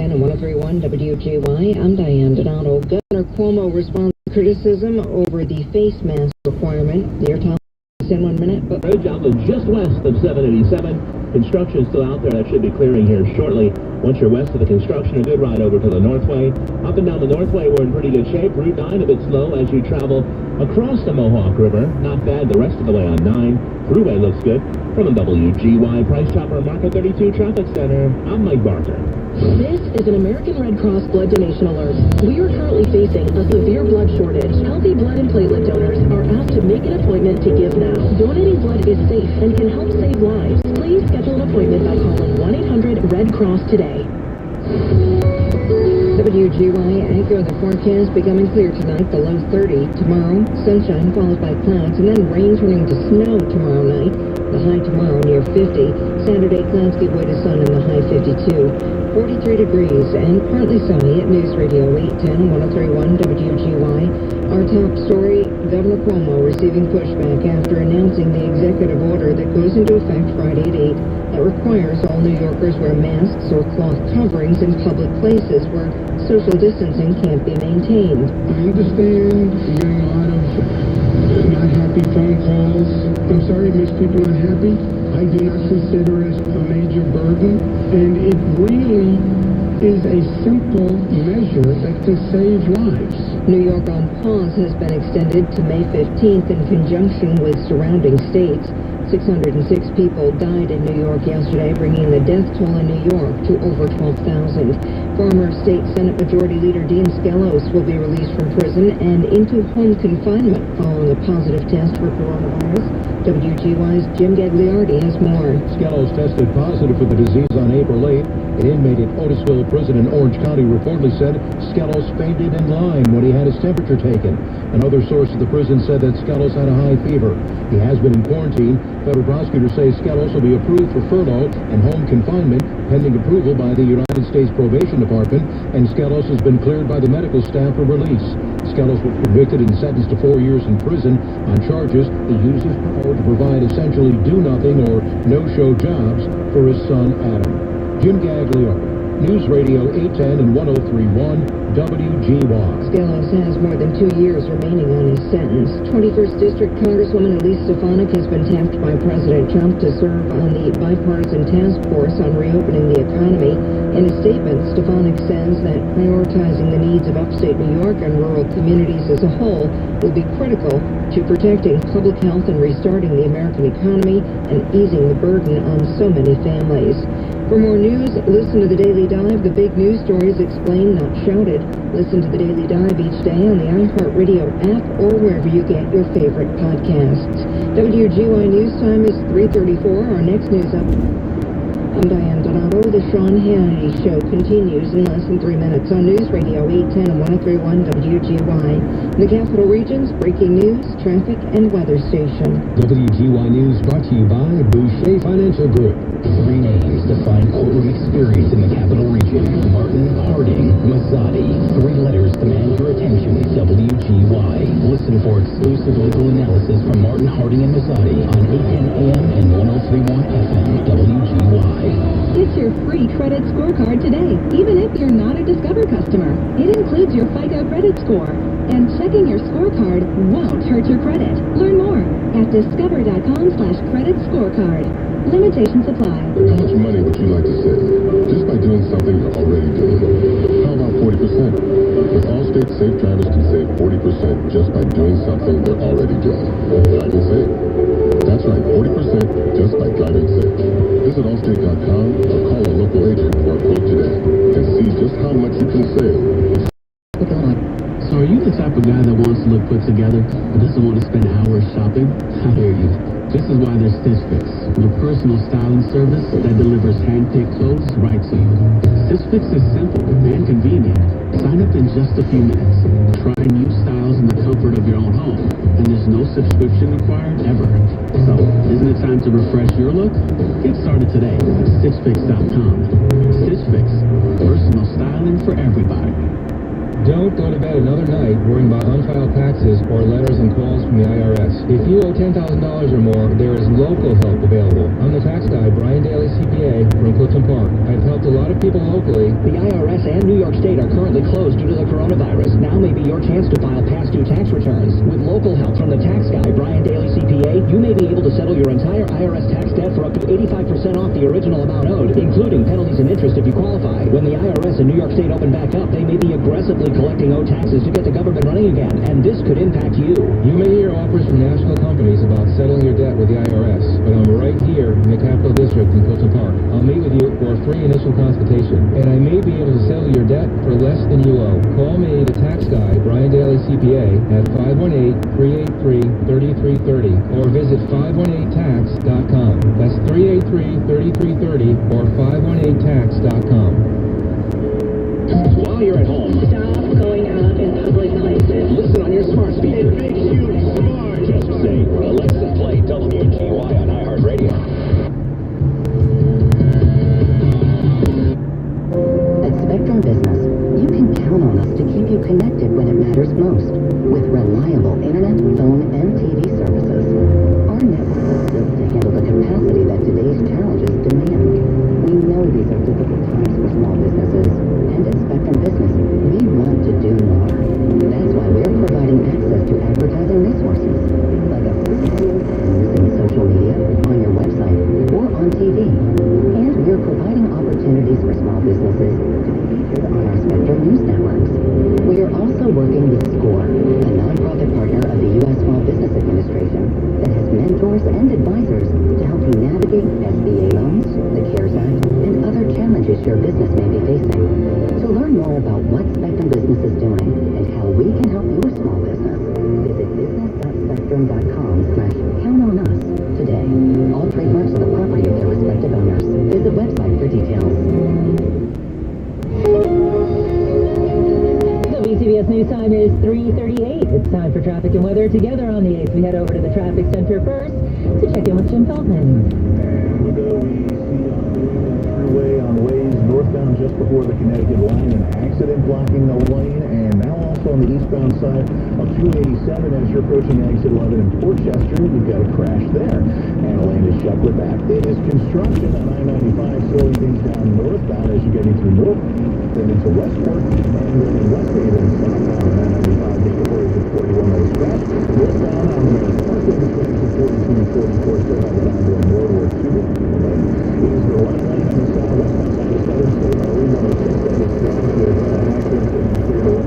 810 and 103.1 WGY. I'm Diane Donato. Governor Cuomo responds to criticism over the face mask requirement. Your top in 1 minute. Bridge outlet just west of 787. Construction still out there. That should be clearing here shortly. Once you're west of the construction, a good ride over to the Northway. Up and down the Northway, we're in pretty good shape. Route 9 a bit slow as you travel across the Mohawk River. Not bad the rest of the way on 9. Thruway looks good. From the WGY Price Chopper Market 32 Traffic Center, I'm Mike Barker. This is an American Red Cross blood donation alert. We are currently facing a severe blood shortage. Healthy blood and platelet donors are asked to make an appointment to give now. Donating blood is safe and can help save lives. Please schedule an appointment by calling 1-800-RED-CROSS today. WGY anchor the forecast becoming clear tonight, the low 30. Tomorrow, sunshine followed by clouds and then rain turning to snow tomorrow night. The high tomorrow near 50. Saturday, clouds give way to sun in the high 52. 43 degrees and partly sunny at News Radio 810 103.1 WGY. Our top story, Governor Cuomo receiving pushback after announcing the executive order that goes into effect Friday at 8 that requires all New Yorkers wear masks or cloth coverings in public places where social distancing can't be maintained. I understand you're getting a lot of not happy phone calls. I'm sorry it makes people unhappy. I do not consider it a major burden, and it really is a simple measure that can save lives. New York on pause has been extended to May 15th in conjunction with surrounding states. 606 people died in New York yesterday, bringing the death toll in New York to over 12,000. Former State Senate Majority Leader Dean Skelos will be released from prison and into home confinement following a positive test for coronavirus. WGY's Jim Gagliardi has more. Skelos tested positive for the disease on April 8th. An inmate at Otisville Prison in Orange County reportedly said Skelos fainted in line when he had his temperature taken. Another source at the prison said that Skelos had a high fever. He has been in quarantine. Federal prosecutors say Skelos will be approved for furlough and home confinement pending approval by the United States Probation Department, and Skelos has been cleared by the medical staff for release. Skelos was convicted and sentenced to 4 years in prison on charges he used his power to provide essentially do-nothing or no-show jobs for his son Adam. Jim Gagliardi, News Radio 810 and 103.1 WGY. Skelos has more than 2 years remaining on his sentence. 21st District Congresswoman Elise Stefanik has been tapped by President Trump to serve on the bipartisan task force on reopening the economy. In a statement, Stefanik says that prioritizing the needs of upstate New York and rural communities as a whole will be critical to protecting public health and restarting the American economy and easing the burden on so many families. For more news, listen to The Daily Dive. The big news stories explained, not shouted. Listen to The Daily Dive each day on the iHeartRadio app or wherever you get your favorite podcasts. WGY News Time is 3:34. Our next news up. I'm Diane Donato. The Sean Hannity Show continues in less than 3 minutes on News Radio 810 and 103.1 WGY. The Capital Region's breaking news, traffic, and weather station. WGY News brought to you by Boucher Financial Group. 3 names define courtroom experience in the Capital Region. Martin, Harding, Mazzotti. 3 letters demand your attention. WGY. Listen for exclusive legal analysis from Martin, Harding, and Mazzotti on 810 AM and 103.1 FM. WGY. Get your free credit scorecard today, even if you're not a Discover customer. It includes your FICO credit score, and checking your scorecard won't hurt your credit. Learn more at discover.com/credit scorecard. Limitations apply. How much money would you like to save? Just by doing something you're already doing. How about 40%? With Allstate, safe drivers can save 40% just by doing something they're already doing. Driving safe. That's right, 40% just by driving safe. Visit Allstate.com or call a local agent for a quote today and see just how much you can save. So are you the type of guy that wants to look put together but doesn't want to spend hours shopping? I hear you. This is why there's Stitch Fix, your personal styling service that delivers hand-picked clothes right to you. Stitch Fix is simple and convenient. Sign up in just a few minutes. Try new styles in the comfort of your own home, and there's no subscription required ever. So, isn't it time to refresh your look? Get started today at StitchFix.com. Stitch Fix, personal styling for everybody. Don't go to bed another night worrying about unfiled taxes or or letters and calls from the IRS. If you owe $10,000 or more, there is local help available. I'm the tax guy, Brian Daly, CPA, from Clifton Park. I've helped a lot of people locally. The IRS and New York State are currently closed due to the coronavirus. Now may be your chance to file past due tax returns. With local help from the tax guy, Brian Daly, CPA, you may be able to settle your entire IRS tax debt for up to 85% off the original amount owed, including penalties and interest if you qualify. When the IRS and New York State open back up, they may be aggressively collecting owed taxes to get the government running again, and this could impact you. You may hear offers from national companies about settling your debt with the IRS, but I'm right here in the Capital District in Clifton Park. I'll meet with you for a free initial consultation, and I may be able to settle your debt for less than you owe. Call me, the tax guy, Brian Daly, CPA, at 518-383-3330, or visit 518tax.com. That's 383-3330 or 518tax.com. While you're at home, Stop going out in public places. listen on your smart speaker. It makes you smart. Just say, Alexa, play WGY on iHeartRadio. At Spectrum Business, you can count on us to keep you connected when it matters most, with reliable internet, phone, and TV services. Our network is built to handle the capacity that today's challenges demand. We know these are difficult times for small businesses, and at Spectrum Business, we want to do more. That's why we're providing access to advertising resources, like a free tool using social media, on your website, or on TV. And we're providing opportunities for small businesses to be featured on our Spectrum News networks. We are also working with SCORE, a nonprofit partner of the U.S. Small Business Administration that has mentors and advisors to help you navigate SBA loans, the CARES Act, and other challenges your business may be facing. To learn more about what Spectrum Business is doing and how we can help your small business, visit business.spectrum.com/count-on-us today. All trademarks are the property of their respective owners. Visit website for details. WCBS News Time is 3:38. It's time for traffic and weather together on the 8th. We head over to the traffic center first to check in with Jim Feldman. We see throughway on Ways northbound just before the Connecticut line, an accident blocking the lane, and now also on the eastbound side of 287 as you're approaching exit 11 in Portchester, you've got a crash there, and a lane is shut with that. It is construction on I-95 slowing things down northbound as you're getting through North, then into Westport, and then in West Haven southbound on I-95 just before exit 41 that was crashed. Northbound on the Parkland between exit 42 and 44 still have it ongoing World War II. Is the right lane on the southwestbound side of Southern State on Route 106 that is blocked with accidents and cleared away.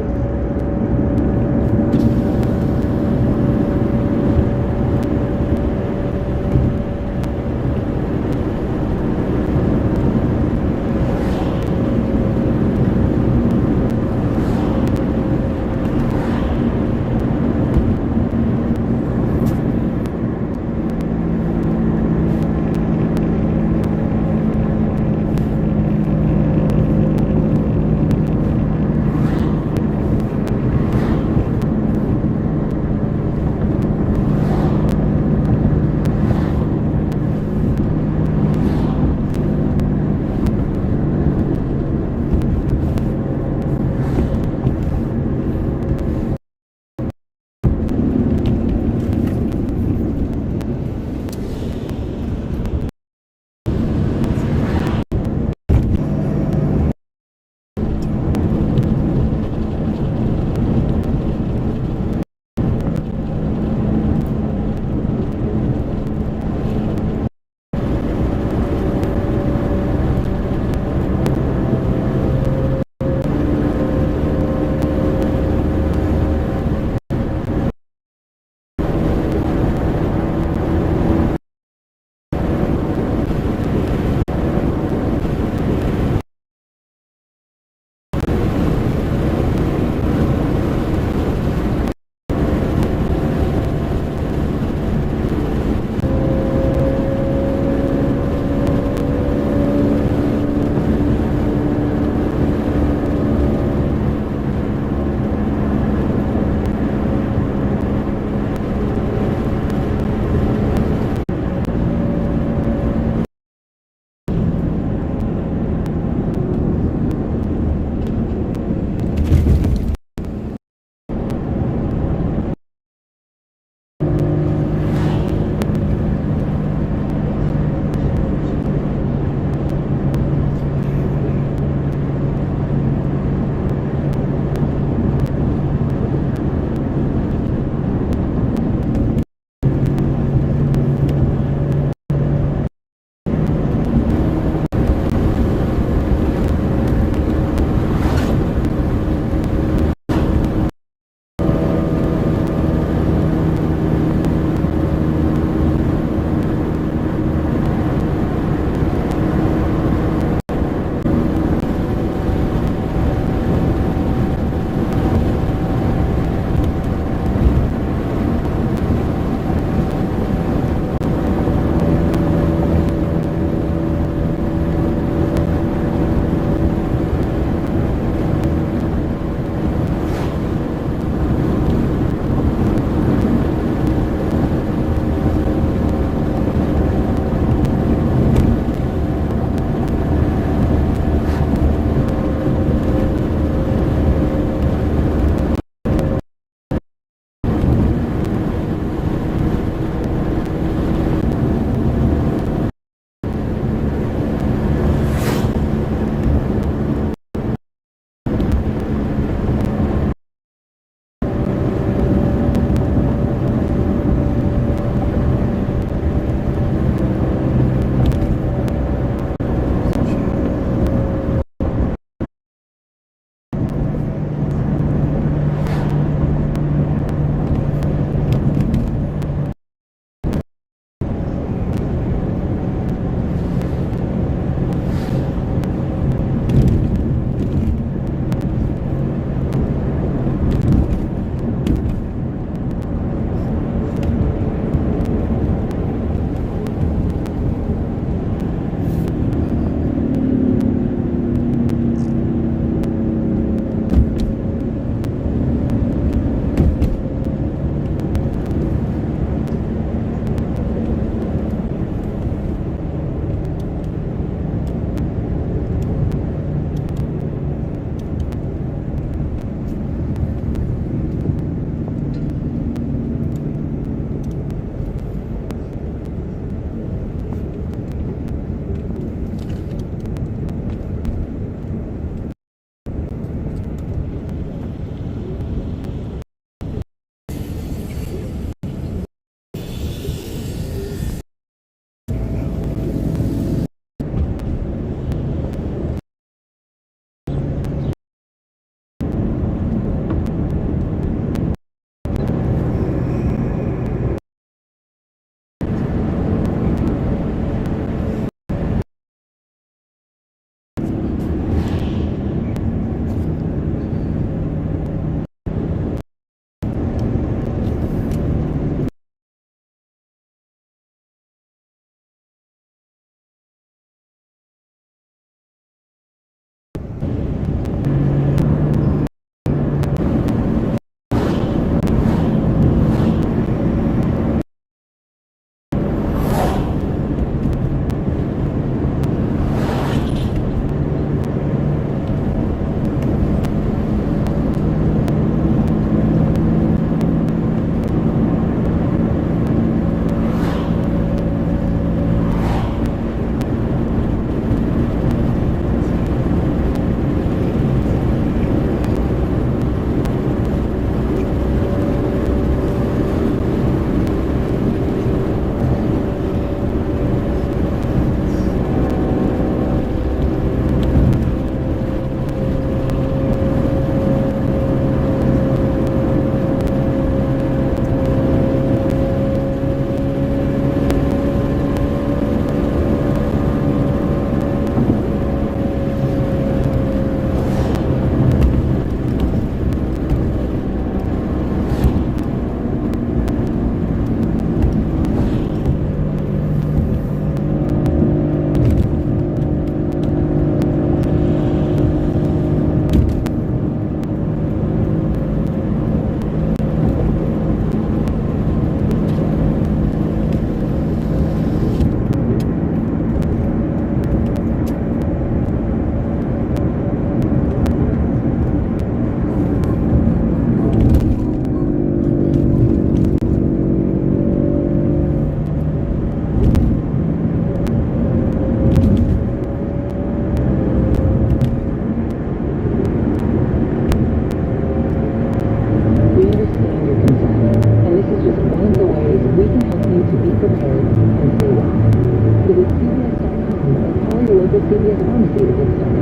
pharmaceutical start.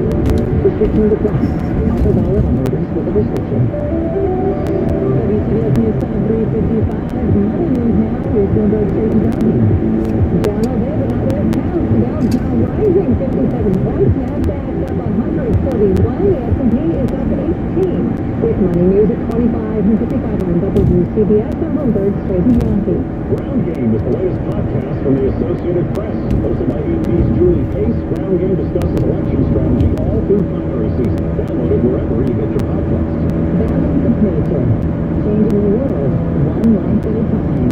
Prescriptions across. Offer valid on orders with a prescription. WCBS News Time 355. Money news now with Bloomberg Station Johnny. Down all day, but not yet. Downtown rising 57 points. NASDAQ up 141. The S&P is up 18. With money news at 25 and 55 on WCBS and Bloomberg Station Johnny. Ground Game is the latest podcast from the Associated Press. Hosted by AP's Julie Pace, Ground Game discusses election strategy all through primary season. Download it wherever you get your podcasts. Balance of nature. Changing the world one life at a time.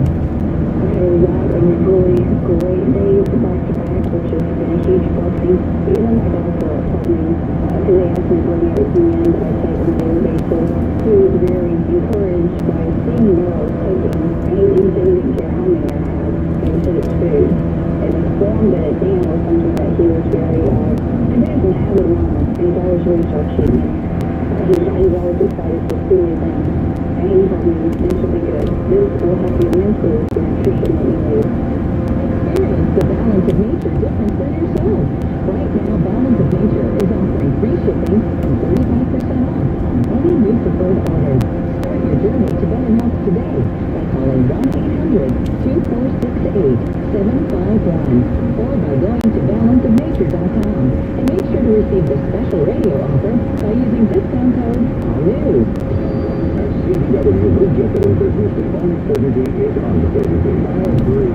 Okay, we got a really great days back-to-back, which has been a huge blessing. Even my doctor told me, because they asked me for the opinion I take on a daily basis, he was very encouraged by seeing girls taking, and he didn't care how many I had, and he said it's food. And informed that Dan was something that he was very, and he's an avid runner, and he's always researching. He's always excited for food and things. And he told me, this will be good. This will help you immensely with your nutrition that you need. Experience the balance of nature difference for yourself. Right now, Balance of Nature is offering free shipping and 35% off on any new preferred order. Start your journey to better health today by calling 1-800-2468-751 or by going to balanceofnature.com. And make sure to receive the special radio offer by using discount code ALLNEWS. CW will get the business. The bonus certainty is uncertainty. Mile 3.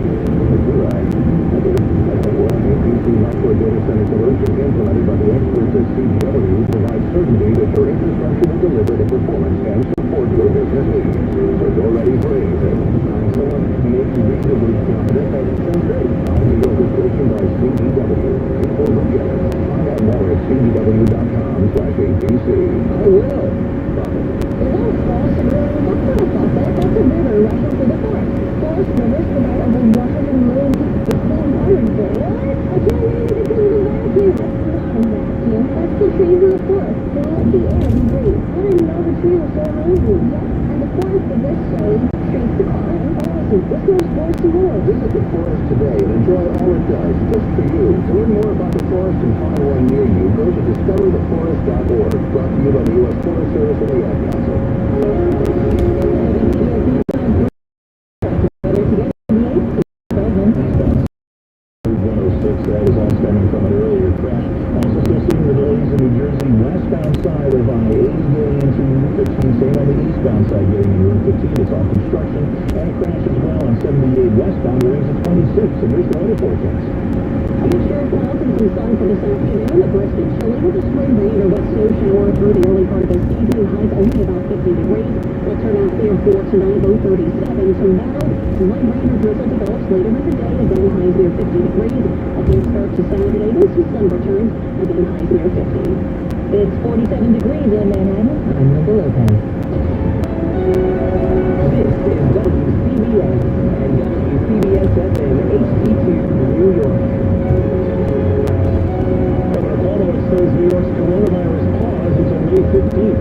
ABC Micro Data Center solution implemented by the experts at CW provides certainty that your infrastructure will deliver the performance and support your business needs. So you're ready for anything. Someone makes you reasonably confident that it sounds great. The orchestration by CDW. People who get it. Find out more at cdw.com/ABC. I will. Without false and that's not a faucet. That's a river rushing through the forest. Forest rivers provide over 100 million people with clean water today. What? I can't read it because of the vacuum. That's not a vacuum. That's the trees in the forest. They let the air be breathed. I didn't know the trees were so amazing. Yeah. And the forest of this shade treats the car and policy. This is Forest of War. Visit the forest today and enjoy all it does just for you. To learn more about the forest and find one near you, go to discovertheforest.org. Brought to you by the U.S. Forest Service and the Ad Council. 106, that is all stemming from an earlier crash. Also still seeing the delays in New Jersey, westbound side of I-80 getting into Route 15, same on the eastbound side getting into Route 15. It's all construction. And a crash as well on 78 westbound going to 26. And here's the weather forecast. Get your clouds and some sun for this afternoon. A brisk and chilly with a spring breeze or wet snow shower through the early part of this evening. Highs only about 50 degrees. We'll turn out clear for tonight, low 37. Tomorrow, light rain or drizzle develops later in the day. Again, highs near 50 degrees. A good start to Saturday, then some sun returns. Again, highs near 50. It's 47 degrees in Manhattan. I'm Linda Lopez. This is WCBS and WCBS FM HD2 New York. Says New York's coronavirus pause until May 15th.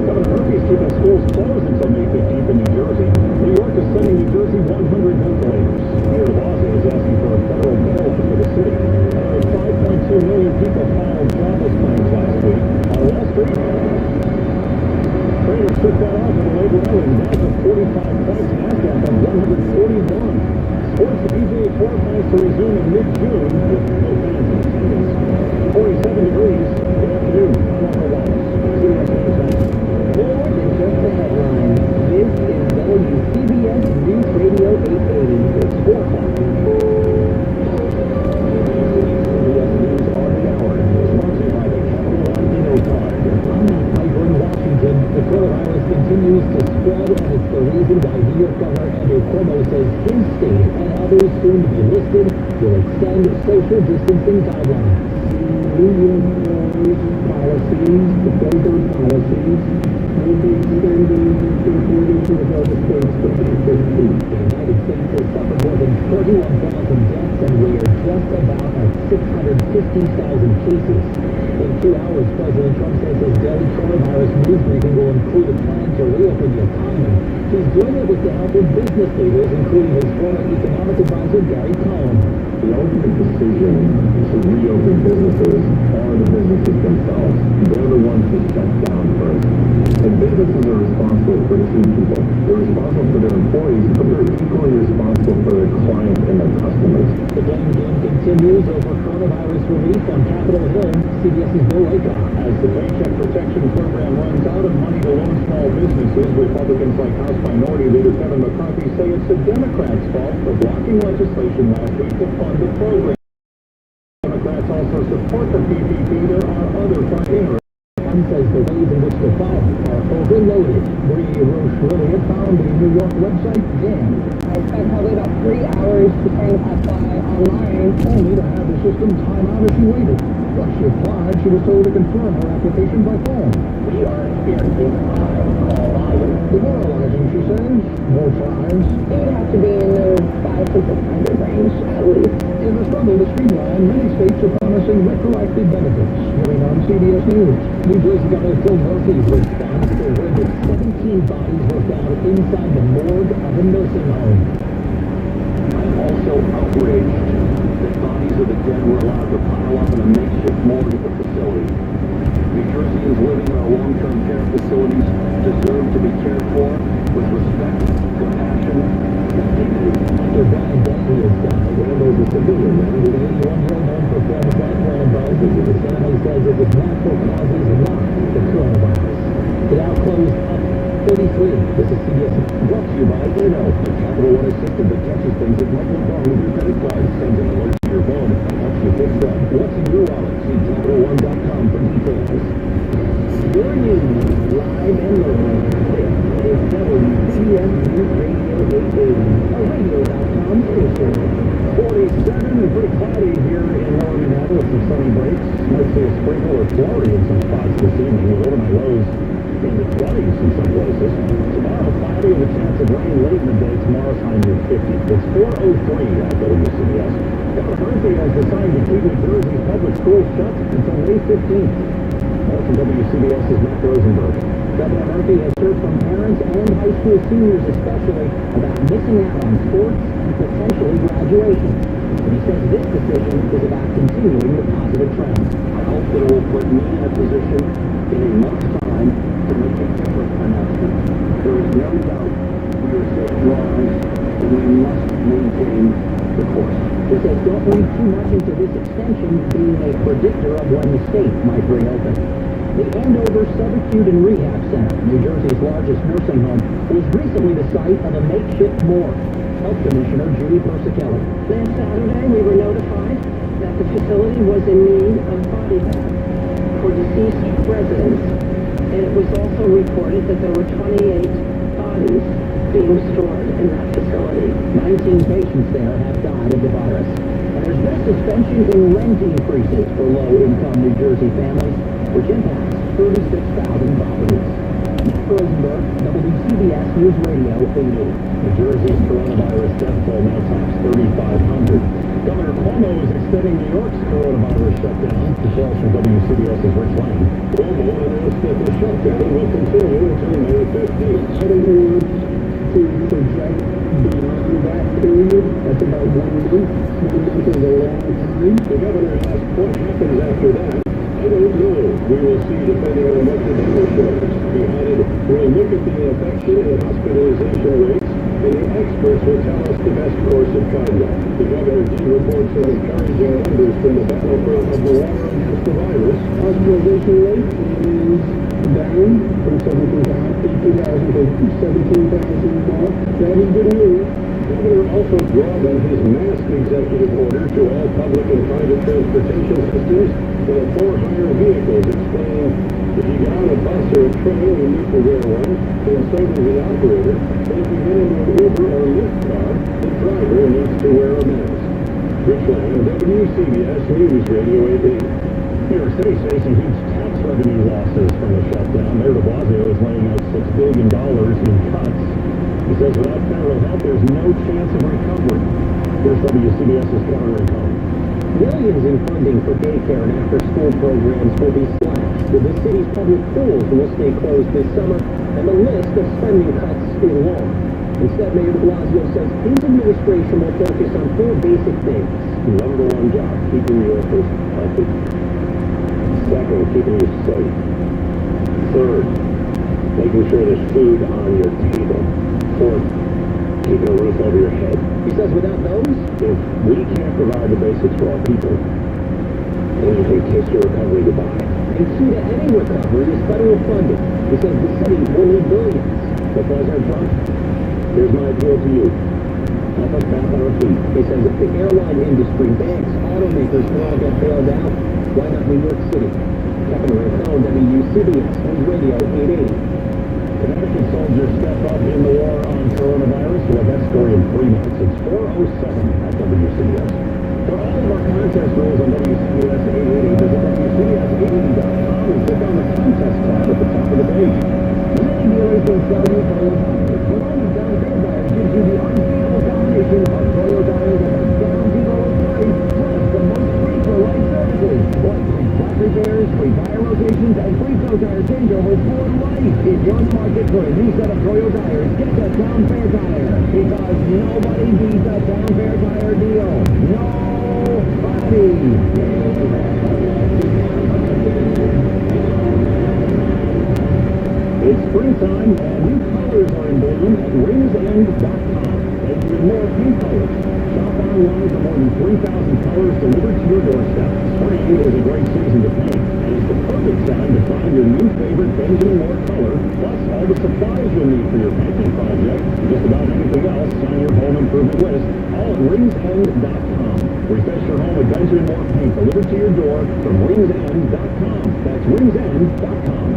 Governor Murphy is keeping schools closed until May 15th in New Jersey. New York is sending New Jersey 100 ventilators. Mayor de Blasio is asking for a federal bill for the city. 5.2 million people filed jobless claims last week on Wall Street. Traders took that off with a labor rally. Down to 45 points. NASDAQ at 141. Sports, the PGA Tour plans to resume in mid-June with no fans in attendance. 47 degrees. Good afternoon. I'm Uncle Wallace. CBS News. More than just the headlines. This is WCBS News Radio 880. It's 4 o'clock. CBS News on the hour. Sponsored by the Capital One Inno Card. I'm Matt Piper in Washington. The coronavirus continues to spread, and it's the reason why New York Governor Andrew Cuomo says his state and others soon to be listed will extend social distancing guidelines. New York policies, the federal policies, will be extended according to the other states for May 15th. The United States has suffered more than 31,000 deaths, and we are just about at 650,000 cases. In 2 hours, President Trump says his daily coronavirus news briefing will include a plan to reopen the economy. He's doing it with the help of business leaders, including his former economic advisor, Gary Cohn. The ultimate decision to reopen businesses are the businesses themselves. They're the ones that shut down first. And businesses are responsible for two people. They're responsible for their employees, but they're equally responsible for their clients and their customers. The blame game continues over coronavirus relief on Capitol Hill. CBS's Bill Laycock. As the Paycheck Protection Program runs out of money to loan small businesses, Republicans like House Minority Leader Kevin McCarthy say it's the Democrats' fault for blocking legislation last week to fund the program. Democrats also support the PPP. There are other funding. One says the ways in which the funds are overloaded. Bree Roche-Williams found the New York website jammed. I spent probably about 3 hours trying to apply online. Only to have the system time out as she waited. Once she applied, she was told to confirm her application by phone. We are experiencing high call volume. Demoralizing, she says. More tries. It would have to be in the 500 to 600 range, at least. In the struggle to streamline, many states are promising retroactive benefits. Hearing on CBS News. New Jersey Governor Phil Murphy's response to where the 17 bodies were found inside the morgue of a nursing home. I'm also outraged that bodies of the dead were allowed to pile up in a makeshift morgue at the facility. New Jerseyans living in our long-term care facilities deserve to be cared for with respect, compassion, and dignity. Dr. Brian Daniels died and was a civilian man with an 81-year-old known for forms like coronavirus. The family says it was natural causes, not the coronavirus. The Dow closed up 33. This is CBS. Brought to you by Inno, the Capital One assistant that catches things that might go wrong with your credit card. Sends an alert to your phone and helps you fix them. What's in your wallet? See CapitalOne.com for details. Your news, live and local. This is WCBS News Radio 880, a radio.com station. 47 and pretty cloudy here in lower Manhattan with some sunny breaks. Might see a sprinkle or flurry in some spots this evening with overnight lows in the 20s in some places. Tomorrow, cloudy with a chance of rain late in the day. Tomorrow's high near 50. It's 4:03 at WCBS. Governor Murphy has decided to keep New Jersey's public schools shut until May 15th. More from WCBS's Matt Rosenberg. Governor Murphy has heard from parents and high school seniors especially about missing out on sports and potentially graduation. But he says this decision is about continuing the positive trend. I hope that it will put me in a position in a month's time to make a different announcement. There is no doubt we are saving lives and we must maintain the course. He says don't read too much into this extension being a predictor of when the state might reopen. The Andover Subacute and Rehab Center, New Jersey's largest nursing home, was recently the site of a makeshift morgue. Health Commissioner Judy Persicelli. Last Saturday, we were notified that the facility was in need of body bags for deceased residents. And it was also reported that there were 28 bodies being stored in that facility. 19 patients there have died of the virus. And there's been a suspension in rent increases for low-income New Jersey families, which impacts 36,000 properties. Matt Rosenberg, WCBS News Radio 80. New Jersey's coronavirus death toll now tops 3,500. Governor Cuomo is extending New York's coronavirus shutdown. Details from WCBS's Rich Lane. Cuomo announced that the shutdown will continue until May 15th. I don't want to project beyond that period. That's about 1 month. 1 month is a long time. The governor asked what happens after that. I don't know. We will see depending on what the data shows. He added, we'll look at the infection and hospitalization rates, and the experts will tell us the best course of conduct. The governor did report some encouraging numbers from the battlefront of the war against the virus. Hospitalization rate is down from 17,000 to 17,000 mark. That is good news. The governor also broadened his mask executive order to all public and private transportation systems and for-hire vehicles, explaining if you get on a bus or a train, you need to wear one, and so does the operator. And if you get into an Uber or Lyft car, the driver needs to wear a mask. Rich Lane, WCBS News Radio 880. New York City is facing huge tax revenue losses from the shutdown. Mayor de Blasio is laying out $6 billion in cuts. He says without federal help, there's no chance of recovery. Here's WCBS's Kevin Cohn. Millions in funding for daycare and after-school programs will be slashed. The city's public schools will stay closed this summer, and the list of spending cuts is long. Instead, Mayor de Blasio says his administration will focus on four basic things. Number one job, keeping New Yorkers healthy. Second, keeping you safe. Third, making sure there's food on your table. Fourth, keeping a roof over your head. He says without those, if we can't provide the basics for our people, then you can kiss your recovery goodbye. And key to any recovery is federal funding. He says the city will need billions. But President Trump, here's my appeal to you. Help us back on our feet. He says if the airline industry, banks, automakers can all get bailed out, why not New York City? Kevin Rancone, WCBS News Radio 880. Connecticut soldiers step up in the war on coronavirus. We'll have that story in 3 minutes. It's 4:07 at WCBS. For all of our contest rules on WCBS 880, visit WCBS880.com and click on the contest tab at the top of the page. Many dealers will sell you Toyota tires, but only Down Fair Tires gives you the unbeatable combination of Toyota tires at a guaranteed low price, plus the most free for life services, like free flat repairs, free tire rotations, and free tow tire changeover for life. If you're in the market for a new set of Toyota tires, get the Down Fair Tire, because nobody beats a Down Fair Tire deal. Nobody. It's springtime, and new colors are in bloom at ringsend.com. Enjoy more paint colors. Shop online for more than 3,000 colors delivered to your doorstep. Spring is a great season to paint, and it's the perfect time to find your new favorite Benjamin Moore color, plus all the supplies you'll need for your painting project. Just about anything else on your home improvement list, all at ringsend.com. Refresh your home with Benjamin Moore paint delivered to your door from ringsend.com. That's ringsend.com.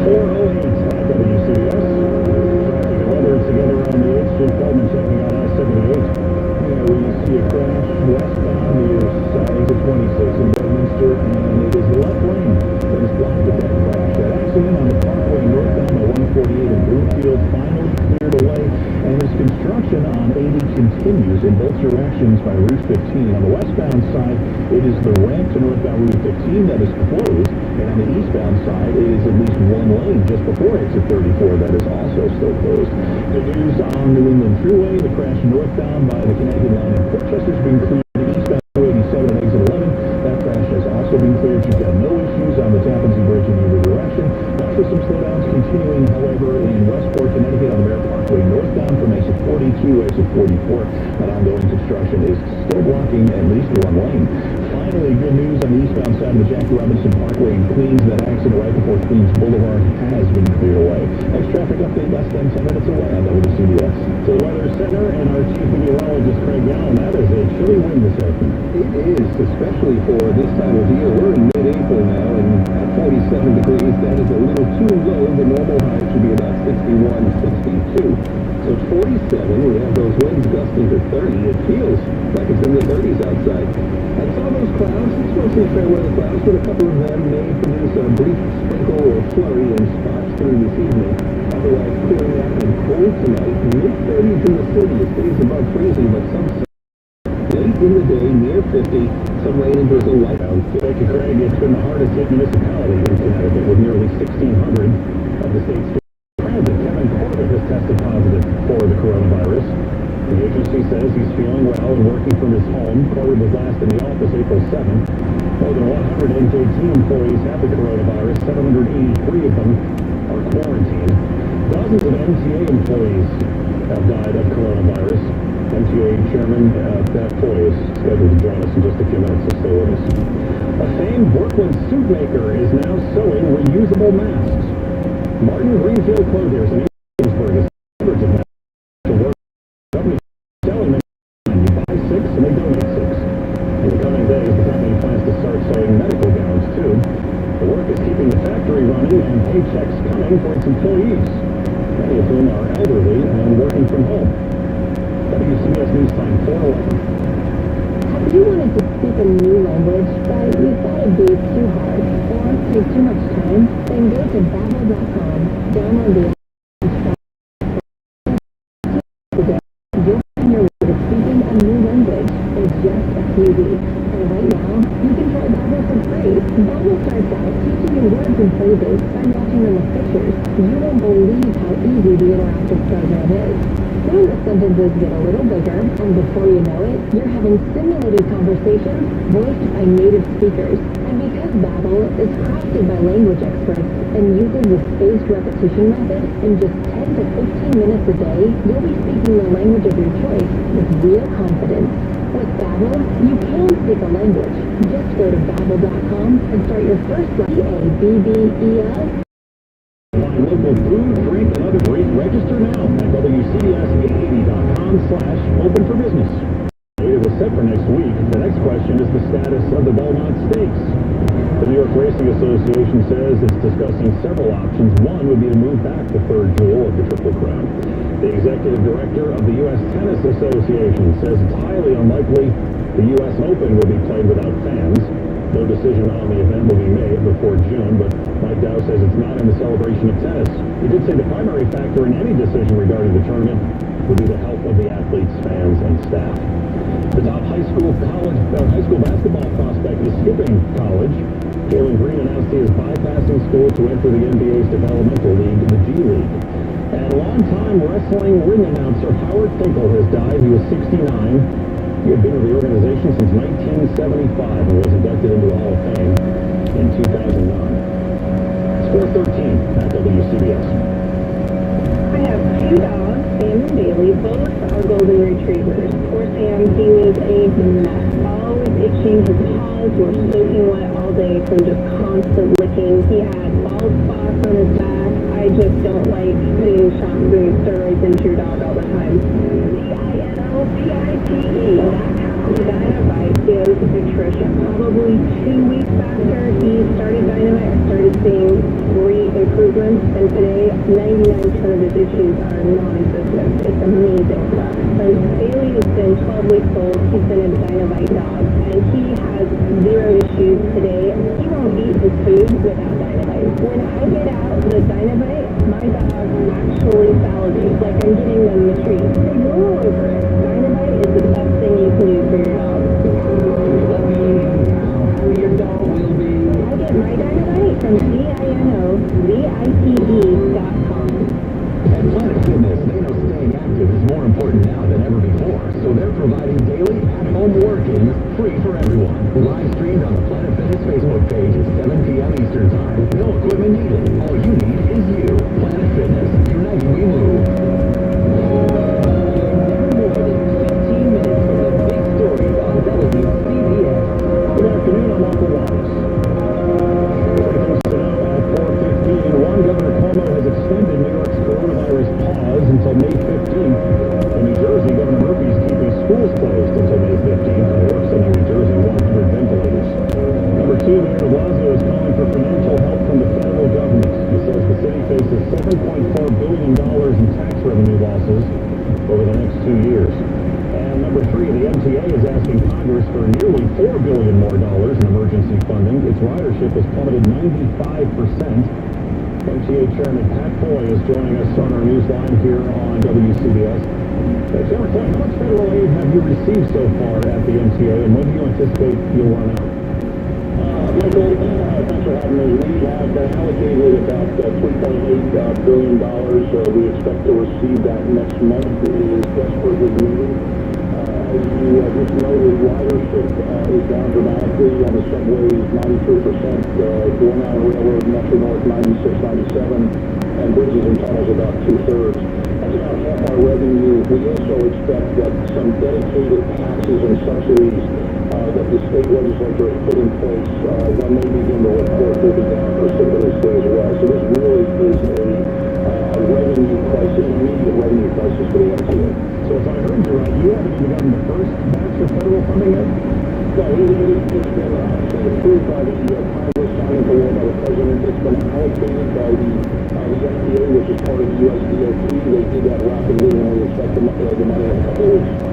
408 at WCBS. Traffic and weather together on the 8th. Jim Feldman checking out I-78. We see a crash westbound near exit 26 in Bedminster, and it is the left lane that is blocked with that crash. That accident on the Parkway northbound by 148 in Broomfield finally cleared away, and as construction on 80 continues in both directions by Route 15. On the westbound side, it is the ramp to northbound Route 15 that is closed, and on the eastbound side, it is at least one lane just before exit 34 that is also still closed. Good news on New England Thruway, the crash northbound by the Connecticut line in Portchester has been cleared. Eastbound 287 and exit 11, that crash has also been cleared. You've got no issues on the Tappan Zee Bridge in either direction. Watch for some slowdowns continuing, however, in Westport, Connecticut on the Merritt Parkway northbound from exit 42, exit 44. That ongoing construction is still blocking at least one lane. Finally, good news on the eastbound side of the Jackie Robinson Parkway in Queens. That accident right before Queens Boulevard has been cleared away. Next traffic update less than 10 minutes away on WCBS. To the Weather Center and our chief meteorologist Craig Gallen. That is a chilly wind this afternoon. It is, especially for this time of year. We're in mid-April now, and at 47 degrees, that is a little too low. The normal high should be about 61, 62. So 47, we have those winds gusting to 30. It feels like it's in the 30s outside. And some of those clouds, it's mostly fair weather clouds, but a couple of them may produce a brief sprinkle or flurry in spots through this evening. Otherwise, clearing out and cold tonight. Mid-30s in the city. It stays above freezing, but some late in the day, near 50, some rain and drizzle light out. Thank you, Craig. It's been the hardest hit municipality in Connecticut with nearly 1,600 of the state's transit. Kevin Corbett has tested positive for the coronavirus. The agency says he's feeling well and working from his home. Corbett was last in the office April 7th. More than 100 NJT employees have the coronavirus. 783 of them are quarantined. Dozens of MTA employees have died of coronavirus. MTA Chairman Beth Foy is scheduled to join us in just a few minutes, so stay with us. A famed Brooklyn suit maker is now sewing reusable masks. Martin Greenfield Clothiers in Williamsburg is hundreds of masks to work. Company selling them, and you buy 6 and they donate 6. In the coming days, the company plans to start sewing medical gowns too. The work is keeping the factory running and paychecks coming for its employees, many of whom are elderly and working from home. WCBS News Time 411. Have you wanted to speak a new language, but you thought it'd be too hard or take too much time? Then go to Babbel.com, download the app, you'll find your way to speaking a new language in just a few weeks. And right now, you can try Babbel for free. Babbel starts out teaching you phrases by watching them with pictures. You won't believe how easy the interactive program is. Soon the sentences get a little bigger, and before you know it, you're having simulated conversations voiced by native speakers. And because Babbel is crafted by language experts and uses the spaced repetition method, in just 10 to 15 minutes a day, you'll be speaking the language of your choice with real confidence. With Babbel, you can speak a language. Just go to Babbel.com and start your first Babbel. Find local food, drink, and other great. Register now at WCBS880.com/open for business. It is set for next week. The next question is the status of the Belmont Stakes. The New York Racing Association says it's discussing several options. One would be to move back the third jewel of the Triple Crown. The executive director of the U.S. Tennis Association says it's highly unlikely the U.S. Open will be played without fans. No decision on the event will be made before June, but Mike Dow says it's not in the celebration of tennis. He did say the primary factor in any decision regarding the tournament would be the health of the athletes, fans, and staff. The top high school basketball prospect is skipping college. Jalen Green announced he is bypassing school to enter the NBA's developmental league, the G League. And longtime wrestling ring announcer Howard Finkel has died. He was 69. He had been with the organization since 1975 and was inducted into the Hall of Fame in 2009. It's 4:13 at WCBS. I have two dogs, Sam and Bailey. Both are golden retrievers. Poor Sam, he was a mess. Always itching. His paws were soaking wet all day from just constant licking. He had bald spots on his back. I just don't like putting shots and steroids into your dog all the time. DINOPITE. Dynamite is nutrition. Probably 2 weeks after he started Dynamite, I started seeing great improvements, and today 99% of his issues are non-existent. It's amazing stuff. Since Bailey has been 12 weeks old, he's been a Dynamite dog, and he has 0 issues today. He won't eat his food without Dynamite. When I get out the Dynamite, my dog actually salivates like I'm getting them the treat. They roll over it. Dynamite is the best thing you can do for your dog. Let me know how your dog will be. I get my Dynamite from DINOVITE.com. At Planet Fitness, they know staying active is more important now than ever before, so they're providing daily at-home working free for everyone. Live streamed on the Planet Fitness Facebook page at 7 p.m. Eastern Time. No equipment needed. All you need is you. Planet Fitness. United we move. Good afternoon, I'm Uncle Wallace. Breaking to now at 4:15. Governor Cuomo has extended New York's coronavirus pause until May 15th. In New Jersey, Governor Murphy is keeping schools closed until May 15th. New York sending New Jersey 100 ventilators. Number 2, Mayor de Blasio is calling for financial help from the federal government. He says the city faces $7.4 billion in tax revenue losses over the next 2 years. And number 3, the MTA is asking Congress for nearly $4 billion more in emergency funding. Its ridership has plummeted 95%. MTA Chairman Pat Foy is joining us on our news line here on WCBS. Chairman Foy, how much federal aid have you received so far at the MTA, and when do you anticipate you'll run out? Michael, thanks for having me. We have been allocated about $3.8 billion. We expect to receive that next month. It is desperately needed. As you just noted, ridership is down dramatically on the subways, 93%, Long Island Railroad, Metro North, 96, 97, and bridges and tunnels about 2/3. That's about half our revenue. We also expect that some dedicated taxes and subsidies that the state legislature has put in place, when they begin to report, will be down precipitously as well. So this really is a revenue crisis, an immediate revenue crisis for the MTA. So if I heard you right, you haven't even gotten the first batch of federal funding yet? No, it's been approved by the Congress, signed into law by the President. It's been allocated by the MTA, which is part of the USDOT. They did that rapidly, and we expect the money in a couple of weeks.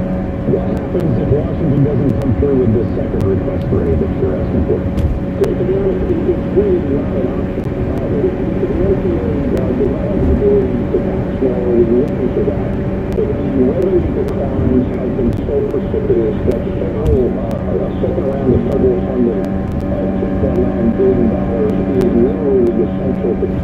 What happens if Washington doesn't come through with the second request for aid that you're asking for? To be honest, it's really not an option. The MTA does not have the ability to tax more, or we're looking for that. But the revenue declines have been so precipitous that a second round of federal funding of $2.9 billion is literally essential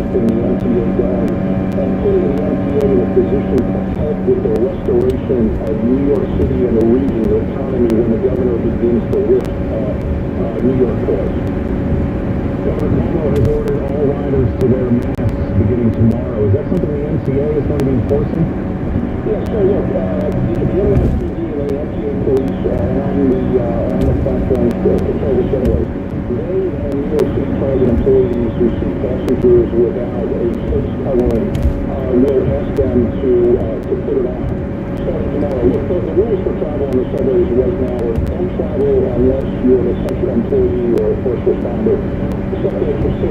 keeping the MTA going and putting the MTA in a position to help with the restoration of New York City and the region's economy when the governor begins to lift New York tours. Governor Cuomo has ordered all riders to wear masks beginning tomorrow. Is that something the MTA is going to be enforcing? Yeah, so look, the NYPD and the MTA police are on the platforms to control the subways. They and New York City Transit employees who see passengers without a face covering will ask them to put it on starting tomorrow. Look, the rules for travel on the subways right now are don't travel unless you're an essential employee or a first responder. Subway for 6,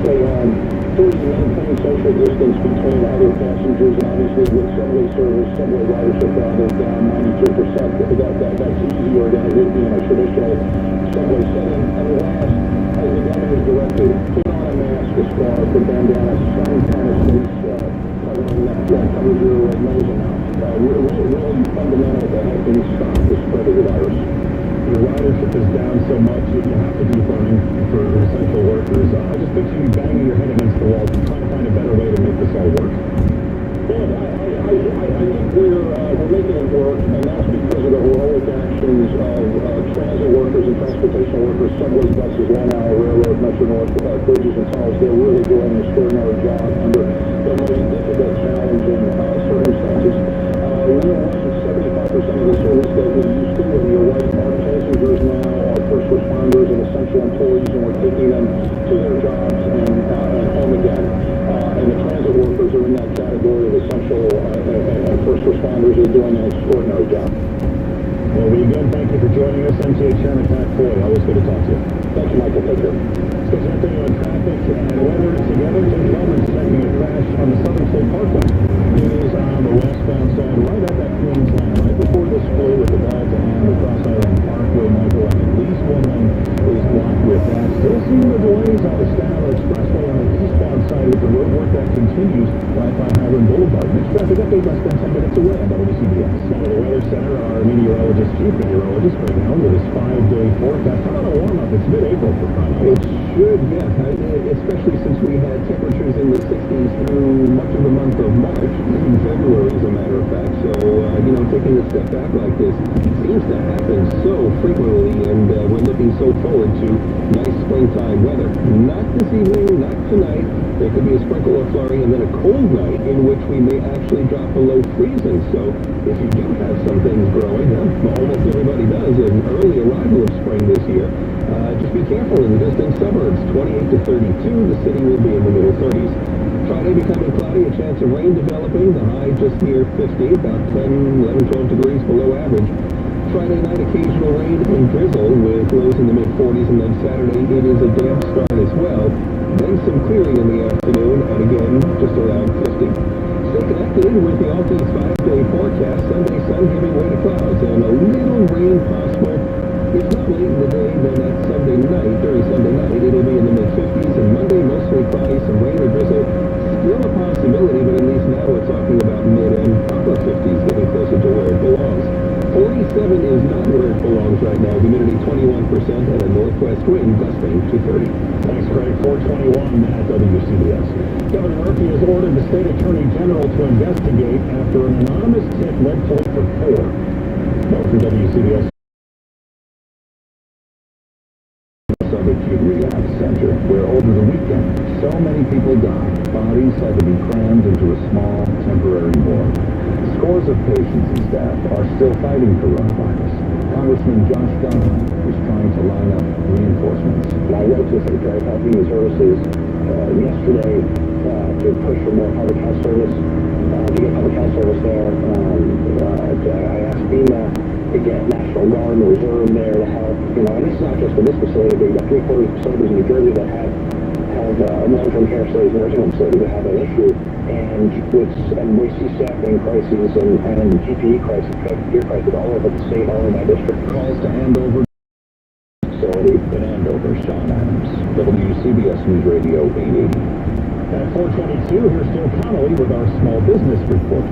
stay home. 3, maintain social distance between other passengers, and obviously with subway service, subway ridership now is down 92%. That's easier than it would be in a traditional subway setting. And last, as the governor's directed, put on a mask, a scarf, a bandana, some kind of face covering that covers your nose and mouth. Really fundamental to helping stop the spread of the virus. Your ridership is down so much that you have to be running for essential workers. I just picture you banging your head against the wall, trying to find a better way to make this all work. Well, I think we're making it work, and that's because of the heroic actions of transit workers and transportation workers, subways, buses, long-hour railroad, Metro North, bridges and tunnels. They're really doing an extraordinary job under the most difficult, challenging circumstances. We are running 75% of the service that we used to, and you're right, our passengers now are first responders and essential employees, and we're taking them to their jobs and home again. And the transit workers are in that category of essential and first responders who are doing an extraordinary job. Well, we again thank you for joining us. MTA Chairman Pat Floyd, always good to talk to you. Thank you, Michael. Take care. Let's get you on traffic and weather together. Tim Feldman's checking a crash on the Southern State Parkway. It is on the westbound side, right at that Queens line, right before the split with the Delta and the Cross Island Parkway, Michael, and at least one lane is blocked with that. Still seeing the delays on the Statler Expressway on the eastbound side with the road work that continues right by Highland Boulevard. Next traffic update less than 10 minutes away on WCBS. Now, the Weather Center, our chief meteorologist, Greg Allen, with his 5-day forecast. How about a warm-up? It's mid-April for crying out loud. It should, yeah, especially since we had temperatures in the 60s through much of the month of March, even February, as a matter of fact. So, taking a step back like this seems to happen so frequently, and we're looking so forward to nice springtime weather. Not this evening, not tonight. There could be a sprinkle or flurry, and then a cold night in which we may actually drop below freezing. So, if you do have some things growing, almost everybody does, an early arrival of spring this year, just be careful in the distant suburbs. 28 to 32, the city will be in the middle 30s. Friday becoming cloudy, a chance of rain developing, the high just near 50, about 10, 11, 12 degrees below average. Friday night, occasional rain and drizzle with lows in the mid-40s, and then Saturday it is a damp start as well. Then some clearing in the afternoon, and again, just around 50. Stay connected with the Alti's 5-day forecast. Sunday sun giving way to clouds, and a little rain possible. If not late in the day, then that Sunday night, during Sunday night, it'll be in the mid-50s, and Monday mostly cloudy, some rain or drizzle. Still a possibility, but at least now we're talking about mid and upper 50s, getting closer to where it belongs. 47 is not where it belongs right now. Humidity 21% and a northwest wind gusting to 30. Thanks, Craig. 421 at WCBS. Governor Murphy has ordered the state attorney general to investigate after an anonymous tip led to it for 4. More from WCBS. Subacute Rehab Center, where over the weekend, so many people died. Bodies had to be crammed into a small, temporary ward. Scores of patients and staff are still fighting coronavirus. Congressman Josh Gunn is trying to line up reinforcements. I wrote to the Secretary of Health and Human Services yesterday to push for more public health service, to get public health service there. I asked FEMA to get National Guard and Reserve there to help. And this is not just for this facility, but you've got 3/4 of facilities in New Jersey that have long-term care facilities, nursing home facilities that have an issue. And we see staffing crises and GPE crises, gear crises all over the state, all over my district. Calls to Andover facility in Andover. Sean Adams, WCBS News Radio 880. At 422, here's Phil Connolly with our small business report.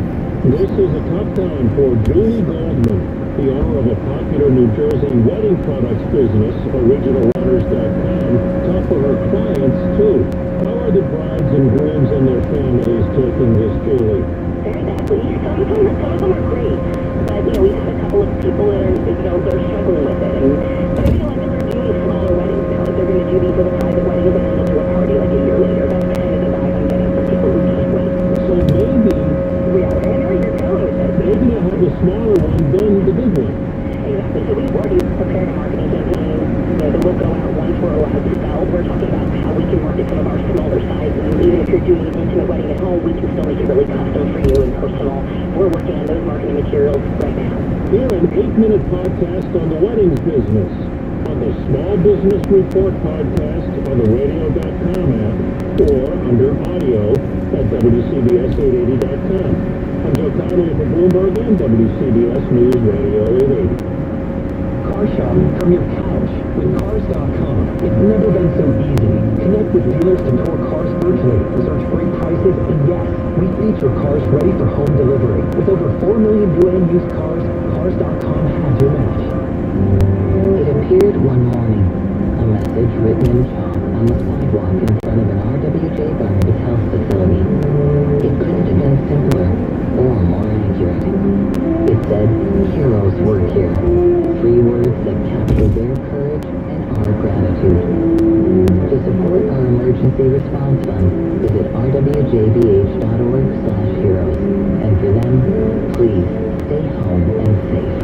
This is a tough time for Julie Goldman. the owner of a popular New Jersey wedding products business, OriginalRunners.com, tough for her clients, too. How are the brides and grooms and their families taking this, Julie? Very badly. Some of them are great. But, we've had a couple of people that are, they're struggling with it. And but I feel like they're doing smaller weddings now. Like they're going to do these little private weddings and then they'll do a party like a year later. That's kind of the vibe I'm getting from people who can't wait. So maybe... Yeah, I know where you're going with this. Maybe you'll have a smaller one than the big one. Exactly. So we've already prepared a marketing campaign that will go out once we're allowed to sell. We're talking about how we can market some of our smaller sizes. And even if you're doing an intimate wedding at home, we can still make it really custom for you and personal. We're working on those marketing materials right now. Hear an 8-minute podcast on the weddings business, on the Small Business Report podcast on the radio.com app, or under audio at WCBS880.com. I'm Joe Connolly for Bloomberg and WCBS News Radio 880. Car shopping from your couch with Cars.com. It's never been so easy. Connect with dealers to tour cars virtually, search great prices, and yes, we feature cars ready for home delivery. With over 4 million new and used cars, Cars.com has your match. It appeared one morning, a message written in chalk on the sidewalk in front of an RWJ Barnabas Health facility. It couldn't have been simpler or more accurate. It said, "Heroes work here." 3 words that capture their courage and our gratitude. To support our emergency response fund, visit rwjbh.org/heroes. And for them, please stay home and safe.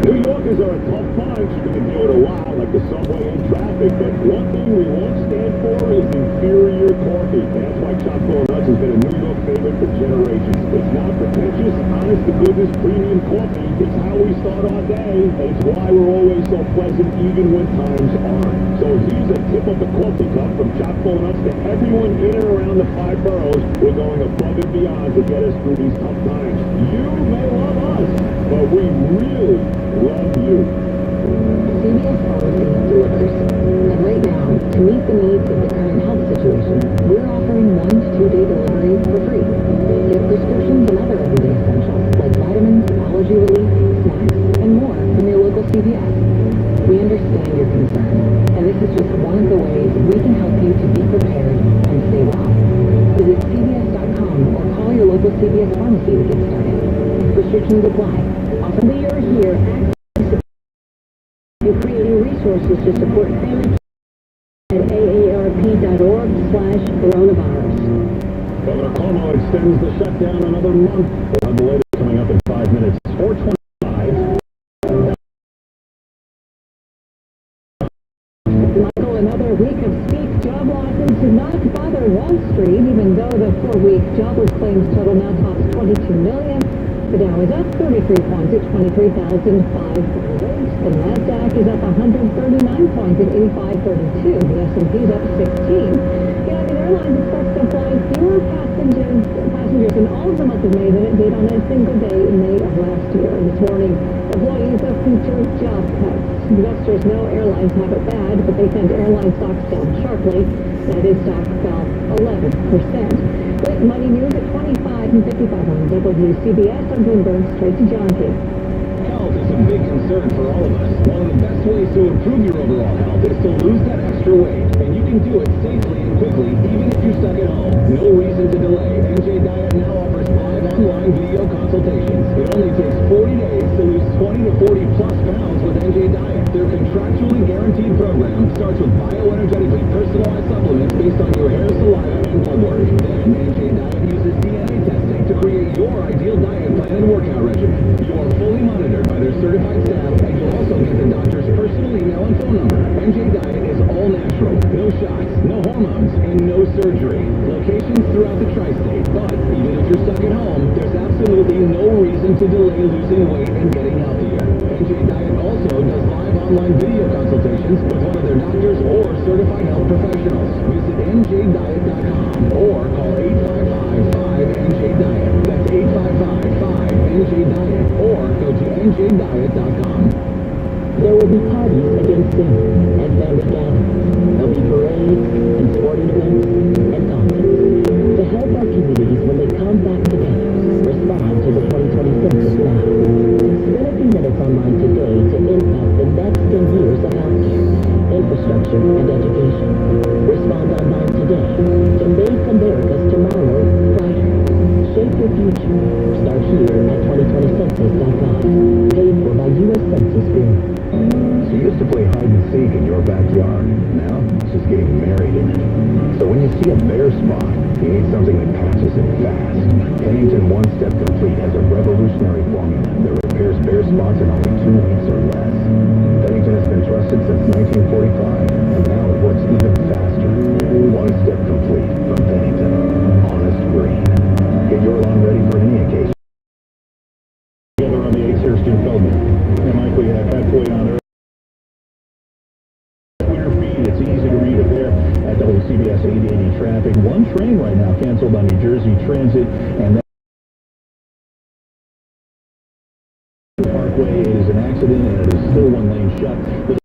New Yorkers are a tough bunch. We can deal with a lot, like the subway and traffic, but one thing we won't stand for is inferior coffee. That's why Chocolate Nuts has been a New York favorite for generations. It's not pretentious, honest-to-goodness premium coffee. It's how we start our day, and it's why we're always so pleasant, even when times aren't. So here's a tip of the coffee cup from Chocolate Nuts to everyone in and around the 5 boroughs. We're going above and beyond to get us through these tough times. You may love us, but we really love you. CBS Pharmacy delivers. And right now, to meet the needs of the current health situation, we're offering 1 to 2 day delivery for free. Get prescriptions and other everyday essentials like vitamins, allergy relief, snacks, and more from your local CVS. We understand your concern, and this is just one of the ways we can help you to be prepared and stay well. Visit CVS.com or call your local CVS pharmacy to get started. Restrictions apply. We are here creating resources to support families at aarp.org/coronavirus. Governor Cuomo extends the shutdown another month. We'll have the latest coming up in 5 minutes. 4:25. Michael, another week of steep job losses did not bother Wall Street, even though the 4-week jobless claims total now tops 22 million. The Dow is up 33 points at 23,548. The Nasdaq is up 139 points at 8532. The S&P is up 16. United Airlines expects to fly fewer passengers in all of the month of May than it did on a single day in May of last year. This morning, employees have featured job cuts. Investors know airlines have it bad, but they sent airline stocks down sharply. United stock fell 11%. With Money News at 25 and 55 on WCBS, I'm Bloomberg, straight to John King. Health is a big concern for all of us. One of the best ways to improve your overall health is to lose that extra weight. And you can do it safely and quickly, even if you're stuck at home. No reason to delay. MJ Diet now offers 5 online video consultations. It only takes 40 days to lose 20 to 40 plus pounds with MJ Diet. Their contractually guaranteed program starts with bioenergetically personalized supplements based on your hair, saliva, and blood work. Then MJ Diet uses DNA testing to create your ideal diet plan and workout regimen. You are fully monitored by their certified staff, and you'll also get the doctor's personal email and phone number. MJ Diet is all natural, no shots, no hormones, and no surgery. Locations throughout the tri-state, but even if you're stuck at home, there's absolutely no reason to delay losing weight and getting healthier. MJ Diet also does live online video consultations with one of their doctors or certified health professionals. Visit njdiet.com or call 855-5-NJ-DIET. That's 855-5-NJ-DIET or go to njdiet.com. There will be parties against sin and family gatherings. There'll be parades and sporting events and concerts. To help our communities when they come back together, respond to the 2020 census now. your future. Start here at 2020census.gov. Paid for by U.S. Census Bureau. So you used to play hide and seek in your backyard. Now it's just getting married in it. So when you see a bare spot, you need something that patches it fast. Pennington One Step Complete has a revolutionary formula that repairs bare spots in only 2 weeks or less. Pennington has been trusted since 1945, and now it works even faster. One Step Complete from Pennington. Honest green. Get your lawn ready for any occasion. Together on the 8th here, Stu Feldman. And Mike, we have halfway on there. Twitter feed, it's easy to read it there at WCBS 880 traffic. One train right now canceled on New Jersey Transit, and that Parkway is an accident, and it is still one lane shut. The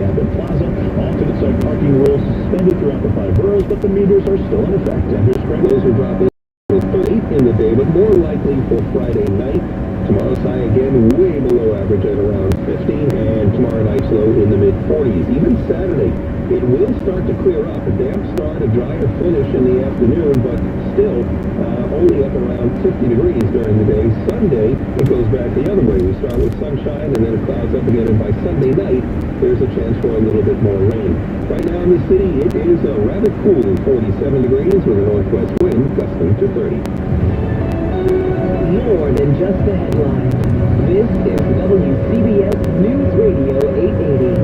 Cabot Plaza, alternate side parking rules suspended throughout the 5 boroughs, but the meters are still in effect. And here's Craig. Those are dropping late in the day, but more likely for Friday night. Tomorrow's high again way below average at around 50, and tomorrow night's low in the mid-40s. Even Saturday, it will start to clear up. A damp start, a drier finish in the afternoon, but still only up around 50 degrees during the day. Sunday, it goes back the other way. We start with sunshine, and then it clouds up again, and by Sunday night, there's a chance for a little bit more rain. Right now in the city, it is rather cool, 47 degrees with a northwest wind gusting to 30. More than just the headlines. This is WCBS News Radio 880.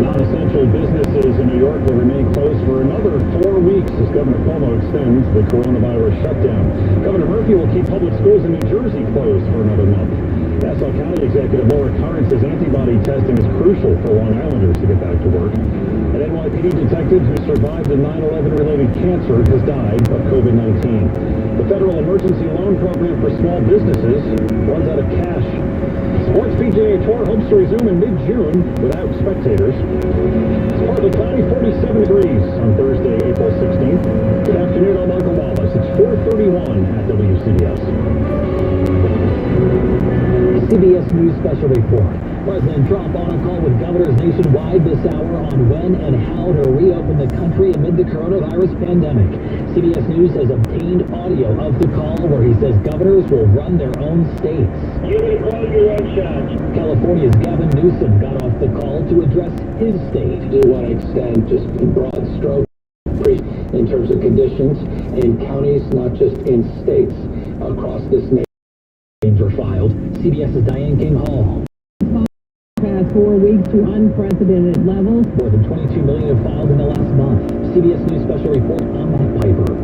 Non-essential businesses in New York will remain closed for another 4 weeks as Governor Cuomo extends the coronavirus shutdown. Governor Murphy will keep public schools in New Jersey closed for another month. Nassau County Executive Laura Curran says antibody testing is crucial for Long Islanders to get back to work. An NYPD detective who survived a 9/11-related cancer has died of COVID-19. The federal emergency loan program for small businesses runs out of cash. Sports PGA Tour hopes to resume in mid-June without spectators. It's partly cloudy, 47 degrees on Thursday, April 16th. Good afternoon, I'm Michael Wallace. It's 4:31 at WCBS. CBS News Special Report. President Trump on a call with governors nationwide this hour on when and how to reopen the country amid the coronavirus pandemic. CBS News has obtained audio of the call where he says governors will run their own states. You can call your own shots. California's Gavin Newsom got off the call to address his state. I do want to extend just broad strokes in terms of conditions in counties, not just in states across this nation. Were filed. CBS's Diane King Hall. Past 4 weeks to unprecedented levels. More than 22 million have filed in the last month. CBS News Special Report on Matt Piper.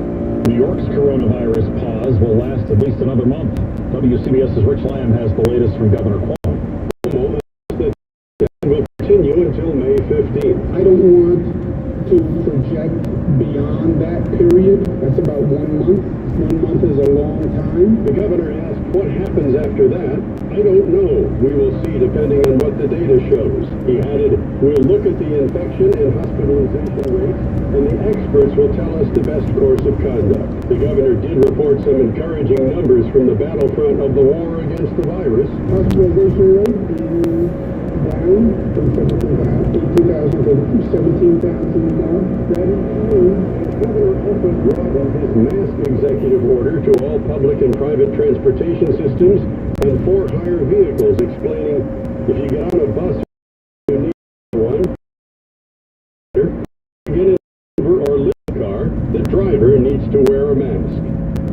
New York's coronavirus pause will last at least another month. WCBS's Rich Lamb has the latest from Governor Cuomo. Cuomo says that will continue until May 15th. I don't want to project beyond that period. That's about 1 month. 1 month is a long time. The governor asked what happens after that. I don't know. We will see depending on what the data shows. He added, we'll look at the infection and hospitalization rates, and the experts will tell us the best course of conduct. The governor did report some encouraging numbers from the battlefront of the war against the virus. Hospitalization rate is down from 18,000 to 17,000 now. That is true. Governor also broadened his mask executive order to all public and private transportation systems and for hire vehicles, explaining if you get on a bus, you need one. Get in an Uber or Lyft car, the driver needs to wear a mask.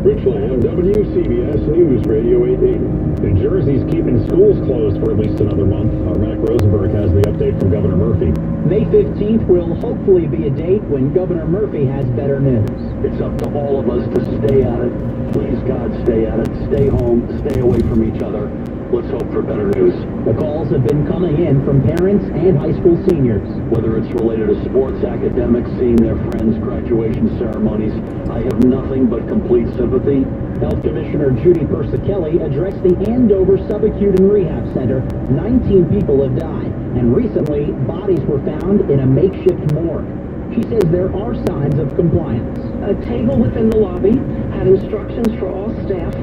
Rich Lamb, WCBS News Radio 880. New Jersey's keeping schools closed for at least another month. Our Mac Rosenberg has the update from Governor Murphy. May 15th will hopefully be a date when Governor Murphy has better news. It's up to all of us to stay at it. Please, God, stay at it. Stay home. Stay away from each other. Let's hope for better news. The calls have been coming in from parents and high school seniors. Whether it's related to sports, academics, seeing their friends, graduation ceremonies, I have nothing but complete sympathy. Health Commissioner Judy Persicelli addressed the Andover Subacute and Rehab Center. 19 people have died, and recently, bodies were found in a makeshift morgue. She says there are signs of compliance. A table within the lobby had instructions for all staff.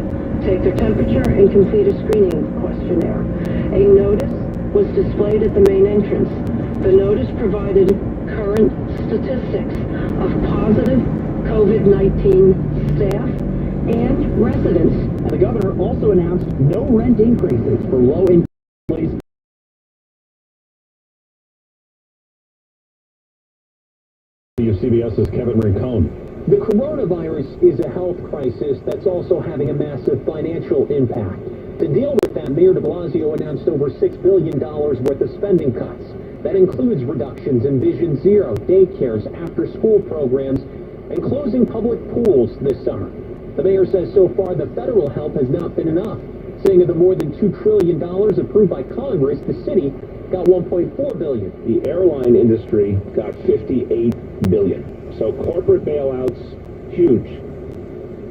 Take their temperature and complete a screening questionnaire. A notice was displayed at the main entrance. The notice provided current statistics of positive COVID-19 staff and residents. And the governor also announced no rent increases for low-income families. CBS's Kevin Rincon. The coronavirus is a health crisis that's also having a massive financial impact. To deal with that, Mayor de Blasio announced over $6 billion worth of spending cuts. That includes reductions in Vision Zero, daycares, after-school programs, and closing public pools this summer. The mayor says so far the federal help has not been enough, saying of the more than $2 trillion approved by Congress, the city got $1.4 billion. The airline industry got $58 billion. So corporate bailouts, huge.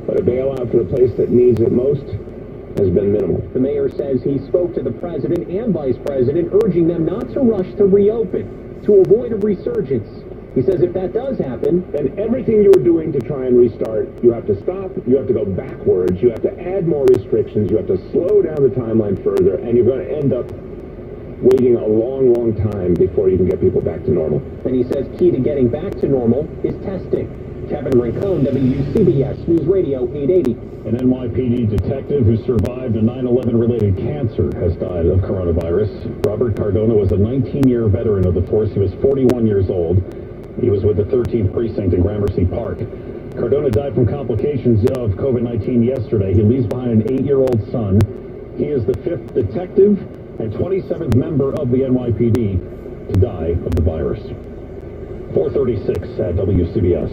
But a bailout for the place that needs it most has been minimal. The mayor says he spoke to the president and vice president, urging them not to rush to reopen, to avoid a resurgence. He says if that does happen, then everything you were doing to try and restart, you have to stop, you have to go backwards, you have to add more restrictions, you have to slow down the timeline further, and you're going to end up waiting a long, long time before you can get people back to normal. And he says key to getting back to normal is testing. Kevin Rincon, WCBS News Radio 880. An NYPD detective who survived a 9/11 related cancer has died of coronavirus. Robert Cardona was a 19-year veteran of the force. He was 41 years old. He was with the 13th precinct in Gramercy Park. Cardona died from complications of COVID-19 yesterday. He leaves behind an 8-year-old son. He is the 5th detective and 27th member of the NYPD to die of the virus. 436 at WCBS.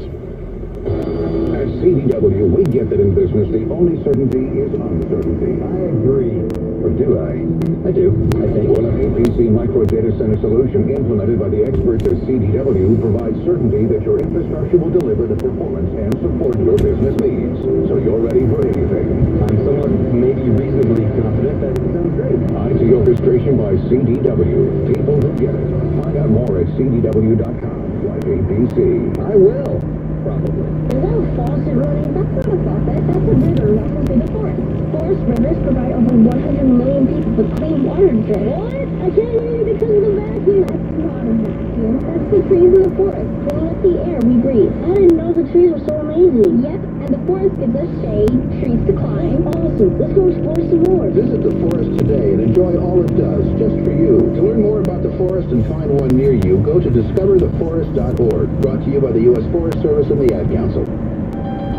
At CDW, we get that in business, the only certainty is uncertainty. I agree. Or do I? I do, I think. Well, an APC micro data center solution implemented by the experts at CDW provides certainty that your infrastructure will deliver the performance and support your business needs. So you're ready for anything. I'm somewhat, maybe reasonably confident. That sounds great. IT orchestration by CDW. People who get it. Find out more at cdw.com. Like APC. I will. Probably. Is that a faucet running? That's not a faucet. That's a river rushing through the forest. Forest rivers provide over 100 million people with clean water to drink. What? I can't hear you because of the vacuum. That's not a vacuum. That's the trees in the forest, filling up the air we breathe. I didn't know the trees were so amazing. Yep, and the forest gives us shade, trees to climb. Awesome. Let's go explore some more. Visit the forest today and enjoy all it does just for you. To learn more about the forest and find one near you, go to discovertheforest.org. Brought to you by the U.S. Forest Service and the Ad Council.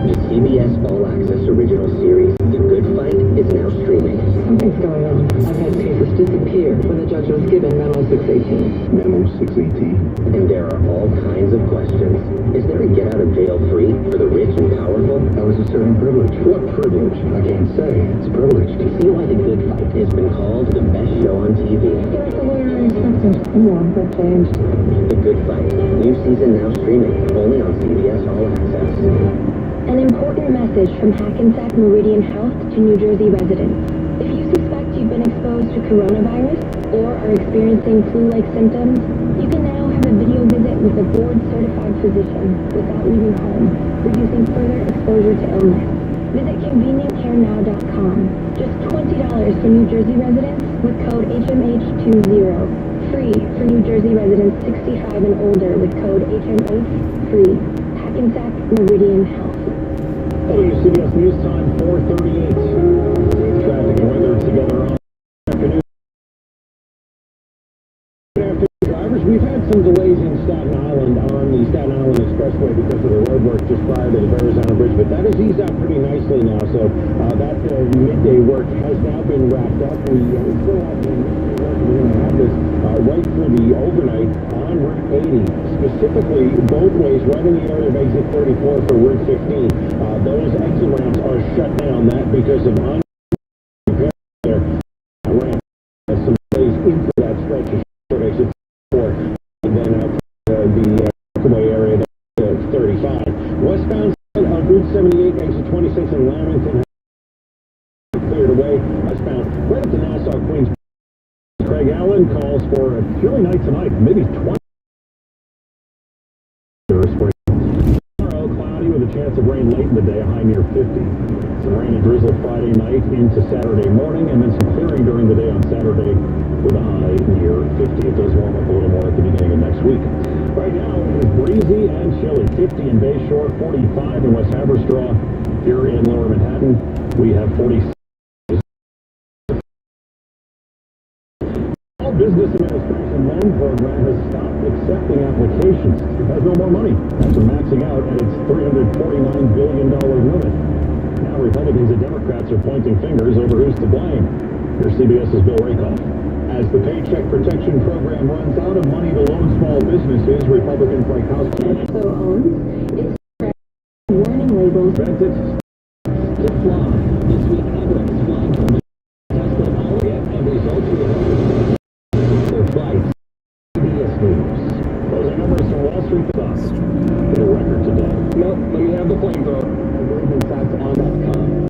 The CBS All Access original series, The Good Fight, is now streaming. Something's going on. I've had cases disappear when the judge was given Memo 618. Memo 618? And there are all kinds of questions. Is there a get out of jail free for the rich and powerful? How is a certain privilege? What privilege? I can't say. It's privileged. See why The Good Fight has been called the best show on TV. I feel like the lawyer instructors. Come on, for a change. The Good Fight. New season now streaming. Only on CBS All Access. An important message from Hackensack Meridian Health to New Jersey residents. If you suspect you've been exposed to coronavirus or are experiencing flu-like symptoms, you can now have a video visit with a board-certified physician without leaving home, reducing further exposure to illness. Visit convenientcarenow.com. Just $20 for New Jersey residents with code HMH20. Free for New Jersey residents 65 and older with code HMH free. Hackensack Meridian Health. WCBS News Time, 4:38. Traffic and weather together on afternoon. Good afternoon, drivers. We've had some delays in Staten Island on the Staten Island Expressway because of the road work just prior to the Verrazano Bridge, but that has eased out pretty nicely now. So that midday work has now been wrapped up. We still have the midday work. We're going to have this right through the overnight on Route 80, specifically both ways, right in the area of exit 34 for Route 15. Those exit ramps are shut down. That because of repair there. Ramp has some delays into that stretch of short exit 4, and then out the Rockaway area that's 35. Westbound on Route 78, exit 26 in Lamington cleared away. Westbound right up to Nassau Queens. Craig Allen calls for a chilly night tonight, maybe 20. Tomorrow, cloudy with a chance of rain late in the day, a high near 50. Some rain and drizzle Friday night into Saturday morning, and then some clearing during the day on Saturday with a high near 50. It does warm up a little more at the beginning of next week. Right now, it is breezy and chilly. 50 in Bayshore, 45 in West Haverstraw. Here in Lower Manhattan, we have 46. Business Administration loan program has stopped accepting applications. It has no more money after maxing out at its $349 billion limit. Now Republicans and Democrats are pointing fingers over who's to blame. Here's CBS's Bill Rakoff. As the Paycheck Protection Program runs out of money to loan small businesses, Republicans like House owns its warning labels. Benefits to fly. This week, Emirates flying from Tesla All-Yet and results of the flights. CBS News. Those are numbers from Wall Street Dust. Hit a record today. No, let me have the flamethrower. GoldmanSachs.com.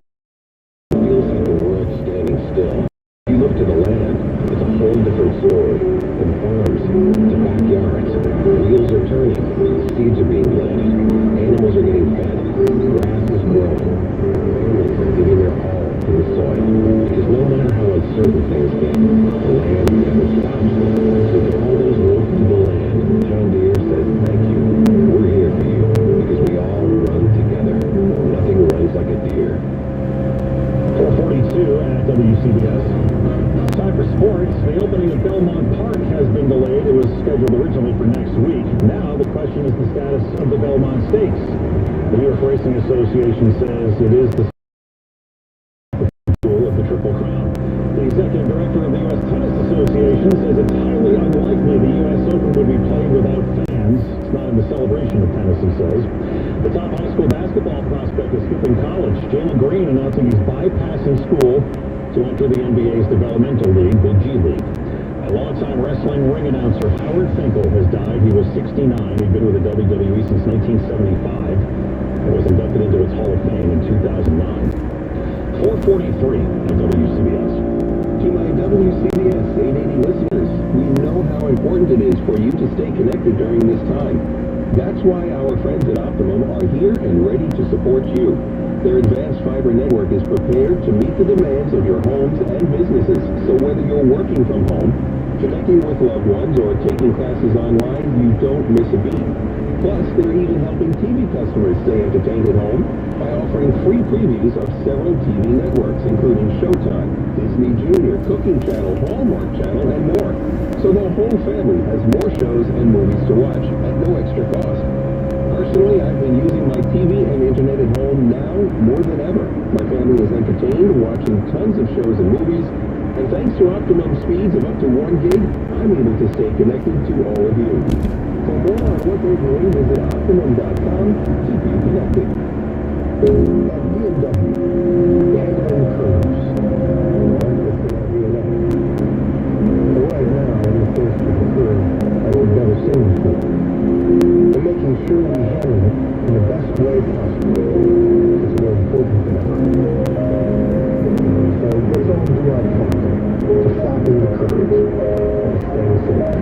Feels like the world's standing still. You look to the land, it's a whole different story. From farms to backyards, wheels are turning, seeds are being planted, animals are getting fed, grass is growing, families are giving their all to the soil. Because no matter how uncertain things get, the land never stops. So to all those work to the land, John Deere says thank you. We're here for you, because we all run together. Nothing runs like a deer. 442 at WCBS. Time for sports. The opening of Belmont Park has been delayed. It was scheduled originally for next week. Now the question is the status of the Belmont Stakes. The New York Racing Association says it is the jewel of the Triple Crown. The executive director of the U.S. Tennis Association says it's highly unlikely the U.S. Open would be played without fans. It's not in the celebration of tennis, he says. The top high school basketball prospect is skipping college. Jalen Green announcing he's bypassing school to enter the NBA's developmental league, the G League. A longtime wrestling ring announcer Howard Finkel has died. He was 69. He'd been with the WWE since 1975 and was inducted into its Hall of Fame in 2009. 443 at WCBS. To my WCBS 880 listeners, we know how important it is for you to stay connected during this time. That's why our friends at Optimum are here and ready to support you. Their advanced fiber network is prepared to meet the demands of your homes and businesses. So whether you're working from home, connecting with loved ones, or taking classes online, you don't miss a beat. Plus, they're even helping TV customers stay entertained at home by offering free previews of several TV networks, including Showtime, Disney Junior, Cooking Channel, Hallmark Channel, and more. So the whole family has more shows and movies to watch at no extra cost. Personally, I've been using my TV and internet at home now more than ever. My family is entertained, watching tons of shows and movies, and thanks to Optimum speeds of up to 1 gig, I'm able to stay connected to all of you. For more on what they're doing, visit Optimum.com to be connected. At BMW, Handling Curves. Right now, I'm the first to prefer I would never seen before. And making sure we handle it in the best way possible is more important than ever. So let's all do our part to flatten the curves and staying safe.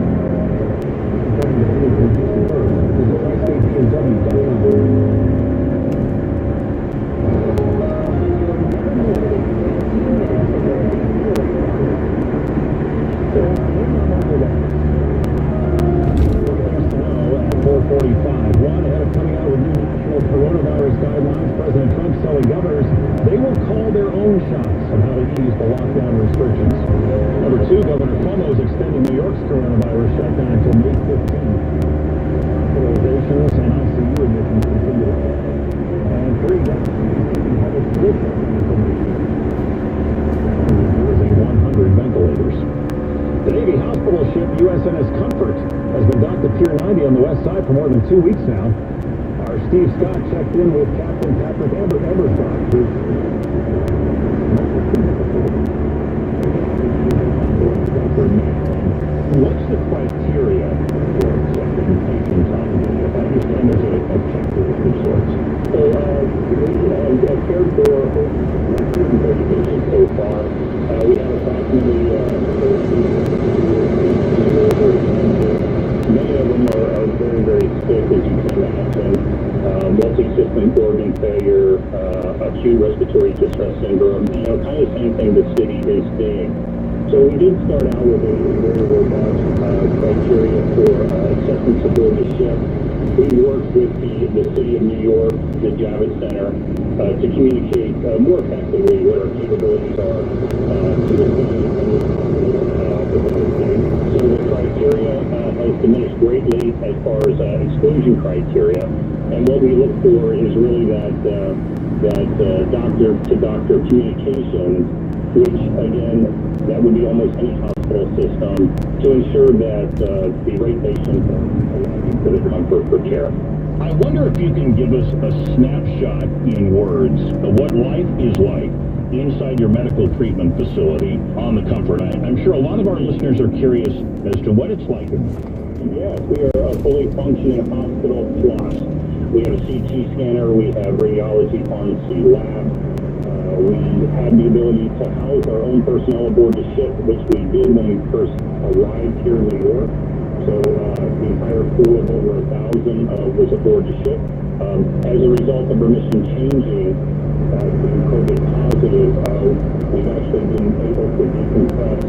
One ahead of coming out with new national coronavirus guidelines, President Trump telling governors they will call their own shots on how to ease the lockdown restrictions. Number 2, Governor Cuomo is extending New York's coronavirus shutdown until May 15th. Hospitalizations and ICU admissions continue to fall. And 3, Washington had its different information. Using 100 ventilators. The Navy hospital ship USNS Comfort has been docked at Pier 90 on the west side for more than 2 weeks now. Our Steve Scott checked in with Captain Patrick Eberstock. What's the criteria for accepting patients on the ship? I understand there's a checklist of sorts. So, I've cared for 130 patients so far. We have approximately many of them are very, very sick, as you can imagine. Multi-system organ acute respiratory distress syndrome, kind of the same thing the city is seeing. So we did start out with a very robust criteria for acceptance aboard the ship. We worked with the City of New York, the Javits Center, to communicate more effectively what our capabilities are to the city so the criteria has diminished greatly as far as exclusion criteria. And what we look for is really that doctor-to-doctor communication, which, again, that would be almost any hospital system, to ensure that the right patient is for the comfort for care. I wonder if you can give us a snapshot in words of what life is like inside your medical treatment facility on the Comfort. I'm sure a lot of our listeners are curious as to what it's like. Yes, we are a fully functioning hospital plus. We have a CT scanner, we have radiology, pharmacy, lab. We have the ability to house our own personnel aboard the ship, which we did when we first arrived here in New York. So the entire crew of over 1,000 was aboard the ship. As a result of our mission changing to COVID positive, we've actually been able to decompress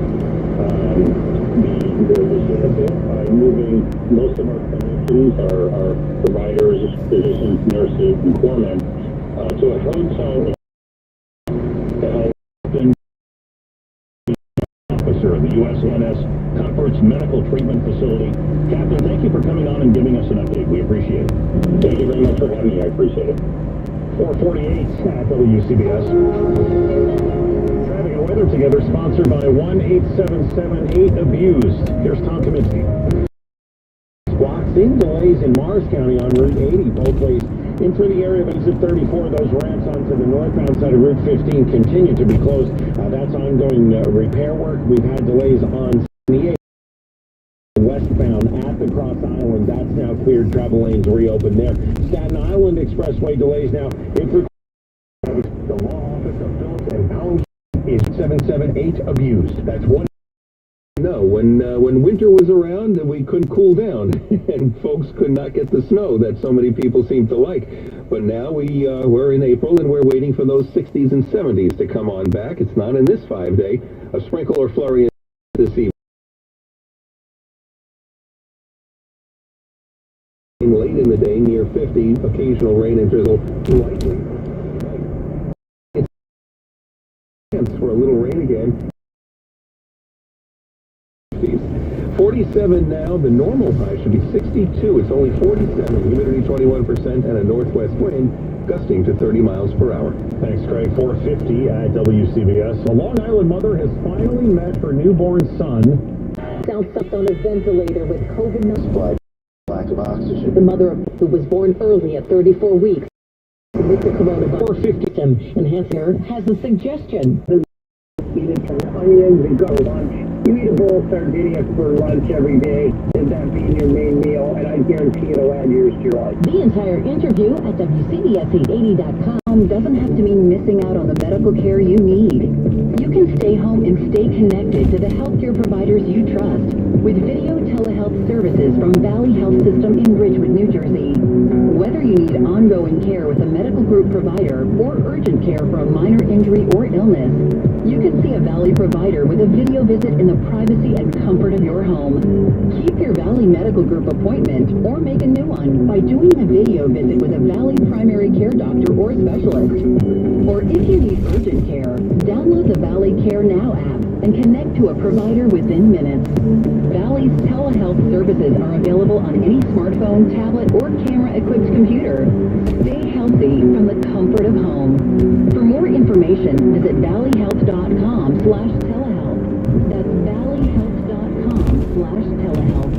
the ship a bit by moving most of our clinicians, our providers, physicians, nurses, and corpsmen to a hotel officer of the USNS Comfort's Medical Treatment Facility. Captain, thank you for coming on and giving us an update. We appreciate it. Thank you very much for having me. I appreciate it. 448 at WCBS. Traffic and weather together, sponsored by 1-877-8-ABUSED. Here's Tom Commute. Seeing delays in Morris County on Route 80, both ways in through the area of exit 34. Those ramps onto the northbound side of Route 15 continue to be closed. That's ongoing repair work. We've had delays on 78 westbound at the Cross Island. That's now cleared. Travel lanes reopened there. Staten Island Expressway delays now. The law office of Phillips and Allen is 778-ABUSED. That's one. No, when winter was around, we couldn't cool down, and folks could not get the snow that so many people seem to like. But now we're in April, and we're waiting for those 60s and 70s to come on back. It's not in this 5-day. A sprinkle or flurry this evening. Late in the day, near 50, occasional rain and drizzle. Lightly. It's a chance for a little rain again. 47 now. The normal high should be 62. It's only 47. Humidity 21% and a northwest wind gusting to 30 miles per hour. Thanks, Craig. 450 at WCBS. A Long Island mother has finally met her newborn son. South on a ventilator with COVID-19. Lack of oxygen. The mother who was born early at 34 weeks with the coronavirus. 450. Enhancer has a suggestion. Eat some onions and go lunch. You eat a bowl of sardinia for lunch every day, and that being your main meal, and I guarantee it'll add years to your life. The entire interview at WCBS880.com doesn't have to mean missing out on the medical care you need. You can stay home and stay connected to the healthcare providers you trust with video telehealth services from Valley Health System in Ridgewood, New Jersey. Whether you need ongoing care with a medical group provider or urgent care for a minor injury or illness, you can see a Valley provider with a video visit in the privacy and comfort of your home. Keep your Valley Medical Group appointment or make a new one by doing a video visit with a Valley primary care doctor or specialist. Or if you need urgent care, download the Valley Care Now app and connect to a provider within minutes. Valley's telehealth services are available on any smartphone, tablet, or camera-equipped computer. Stay healthy from the comfort of home. For more information, visit valleyhealth.com/telehealth. That's valleyhealth.com/telehealth.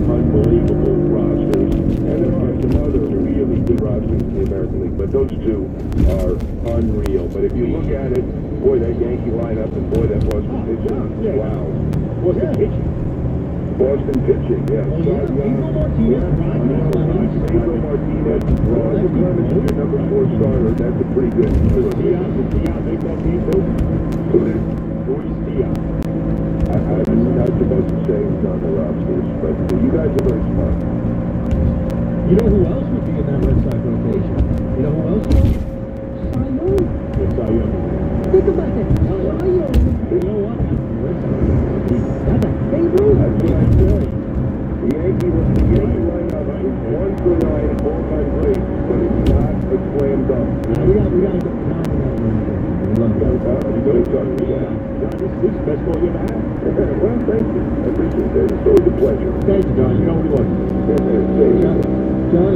Unbelievable rosters, and there are some other really good rosters in the American League, but those two are unreal. But if you look at it, boy, that Yankee lineup, and boy, that Boston pitching, wow. Boston pitching. Boston pitching, yeah. Pedro Martinez, Roger Clemens, your number 4 starter, that's a pretty good. Luis Diaz. I'm not supposed to say who's on the rosters, but you guys are very smart. You know who else would be in that Red Sox rotation? You know who else would? Cy Young. Yes, I am. Think about that. Cy Young. You know what? That's a favorite. That's what I said. The Yankee lineup, 1 for 9, 4 by 3, but it's not a slam dunk. We got to go. This is the best ball you ever had. Well, thank you. I appreciate that. It's always a pleasure. Thank you, John. You know what he was. John.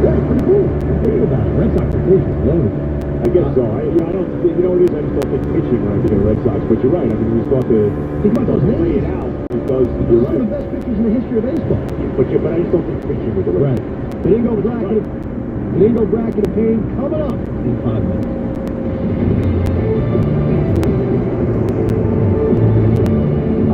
That's pretty cool. Think about it. Red Sox rotation is loaded. I guess so. I don't. You know what it is? I just don't think pitching when I think of the Red Sox. But you're right. I mean, we start to think about those lay it out because you're right. Some of the best pitchers in the history of baseball. But I just don't think pitching with the Red Sox. It ain't no bracket of pain coming up in 5 minutes.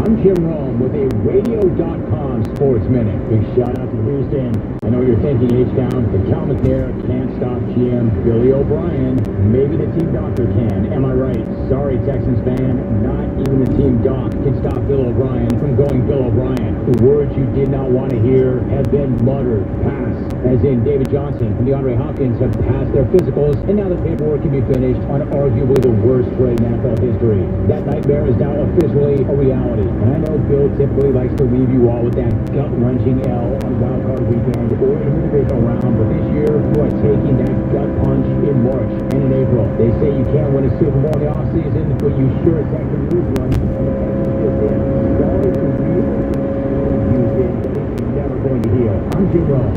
I'm Jim Rome with a Radio.com Sports Minute. Big shout out to Houston. I know you're thinking H-Town, but Cal McNair can't stop GM Billy O'Brien. Maybe the team doctor can. Am I right? Sorry, Texans fan. Not even the team doc can stop Bill O'Brien from going Bill O'Brien. The words you did not want to hear have been muttered. Pass. As in David Johnson and DeAndre Hopkins have passed their physicals, and now the paperwork can be finished on arguably the worst trade in NFL history. That nightmare is now officially a reality. And I know Bill typically likes to leave you all with that gut-wrenching L on Wild Card Weekend or in the divisional round, but this year you are taking that gut punch in March and in April. They say you can't win a Super Bowl in the offseason, but you sure as heck can lose one. And the Texans just in. Sorry to reopen Houston, but it's never going to heal. I'm Jim Rome.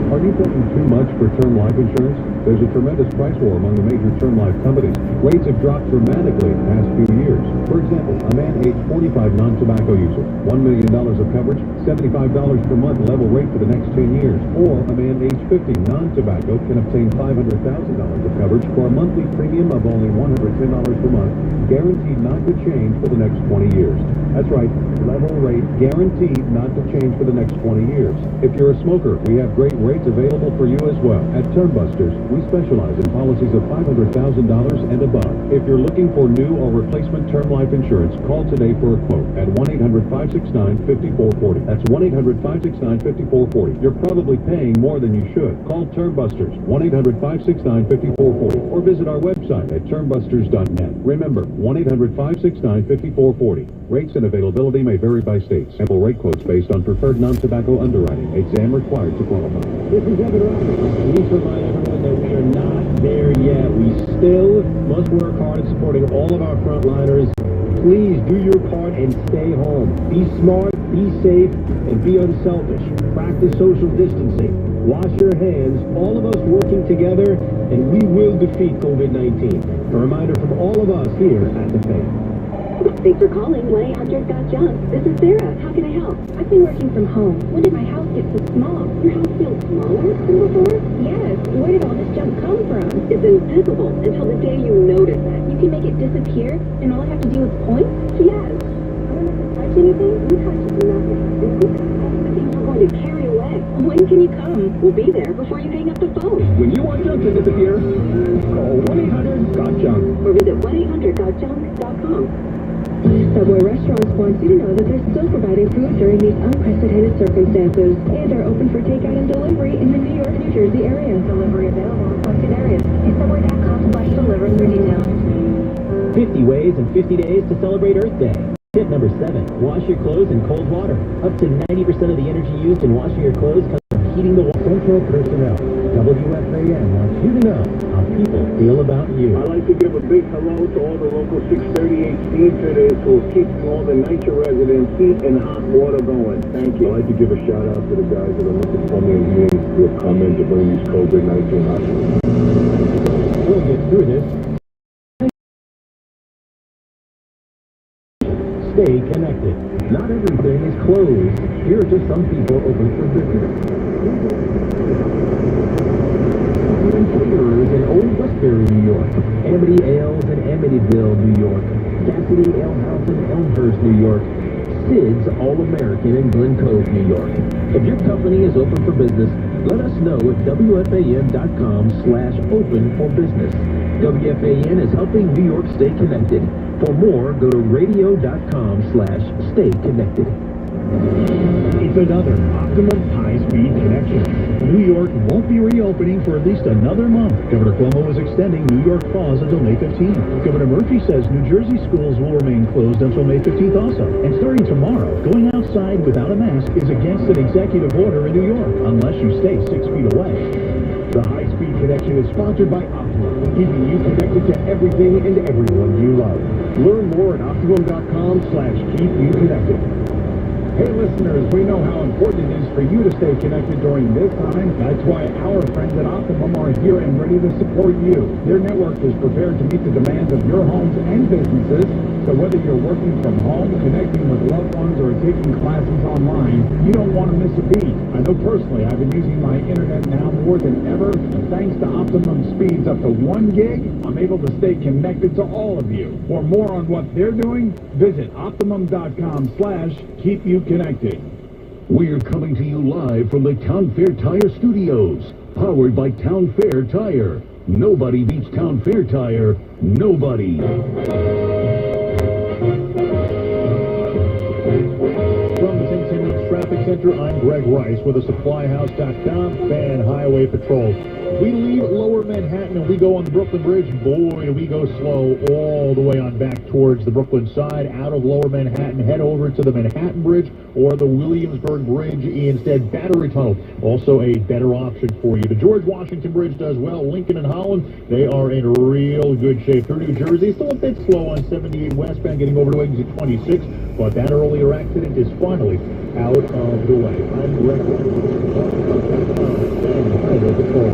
Are you paying too much for term life insurance? There's a tremendous price war among the major term life companies. Rates have dropped dramatically in the past few years. For example, a man age 45 non-tobacco user, $1 million of coverage, $75 per month level rate for the next 10 years. Or a man age 50 non-tobacco can obtain $500,000 of coverage for a monthly premium of only $110 per month, guaranteed not to change for the next 20 years. That's right, level rate guaranteed not to change for the next 20 years. If you're a smoker, we have great rates available for you as well. At Termbusters, we specialize in policies of $500,000 and above. If you're looking for new or replacement term life insurance, call today for a quote at 1-800-569-5440. That's 1-800-569-5440. You're probably paying more than you should. Call Termbusters, 1-800-569-5440, or visit our website at termbusters.net. Remember, 1-800-569-5440. Rates and availability may vary by state. Sample rate quotes based on preferred non-tobacco underwriting. Exam required to qualify. This is Evan Roberts. We need to remind everyone that we are not there yet. We still must work hard at supporting all of our frontliners. Please do your part and stay home. Be smart, be safe, and be unselfish. Practice social distancing. Wash your hands. All of us working together, and we will defeat COVID-19. A reminder from all of us here at The Fan. Thanks for calling 1-800-GOT-JUNK. This is Sarah. How can I help? I've been working from home. When did my house get so small? Your house feels smaller than before? Yes. Where did all this junk come from? It's invisible until the day you notice it. You can make it disappear, and all I have to do is point? Yes. I don't have to touch anything? You touch nothing. And who touches the things we're going to carry away? When can you come? We'll be there before you hang up the phone. When you want junk to disappear, call 1-800-GOT-JUNK. Or visit 1-800-GOT-JUNK.com. Subway restaurants want you to know that they're still providing food during these unprecedented circumstances and are open for takeout and delivery in the New York, New Jersey area. Delivery available in selected areas. See Subway.com/deliver for details. 50 ways and 50 days to celebrate Earth Day. Tip number 7. Wash your clothes in cold water. Up to 90% of the energy used in washing your clothes comes from heating the water. Central Personnel. WFAN wants you to know how people feel about you. I'd like to give a big hello to all the local 638 steam fitters who are keeping all the NYCHA residents' heat and hot water going. Thank you. I'd like to give a shout out to the guys that are looking for me and heating who have come in to bring these COVID-19 hospitals. We'll get through this. Stay connected. Not everything is closed. Here are just some people open for business. Caterers in Old Westbury, New York. Amity Ales in Amityville, New York. Cassidy Ale House in Elmhurst, New York. Sid's All-American in Glen Cove, New York. If your company is open for business, let us know at WFAN.com/open for business. WFAN is helping New York stay connected. For more, go to radio.com/stay-connected. It's another optimum high-speed connection. New York won't be reopening for at least another month. Governor Cuomo is extending New York pause until May 15th. Governor Murphy says New Jersey schools will remain closed until May 15th also. And starting tomorrow, going outside without a mask is against an executive order in New York, unless you stay 6 feet away. The high-speed connection is sponsored by Optimum, keeping you connected to everything and everyone you love. Learn more at optimum.com/keepyoukonnected. Hey listeners, we know how important it is for you to stay connected during this time. That's why our friends at Optimum are here and ready to support you. Their network is prepared to meet the demands of your homes and businesses. So whether you're working from home, connecting with loved ones, or taking classes online, you don't want to miss a beat. I know personally I've been using my internet now more than ever, and thanks to Optimum speeds up to 1 gig, I'm able to stay connected to all of you. For more on what they're doing, visit optimum.com/keepyoukonnected. We're coming to you live from the Town Fair Tire Studios, powered by Town Fair Tire. Nobody beats Town Fair Tire. Nobody. From the St. Simmons Traffic Center, I'm Greg Rice with a SupplyHouse.com Fan Highway Patrol. We leave Lower Manhattan and we go on the Brooklyn Bridge. Boy, do we go slow all the way on back towards the Brooklyn side. Out of Lower Manhattan, head over to the Manhattan Bridge or the Williamsburg Bridge instead. Battery Tunnel, also a better option for you. The George Washington Bridge does well. Lincoln and Holland, they are in real good shape. Through New Jersey, still a bit slow on 78 westbound, getting over to exit 26, but that earlier accident is finally out of the way. I'm Greg Rice. Highway Patrol.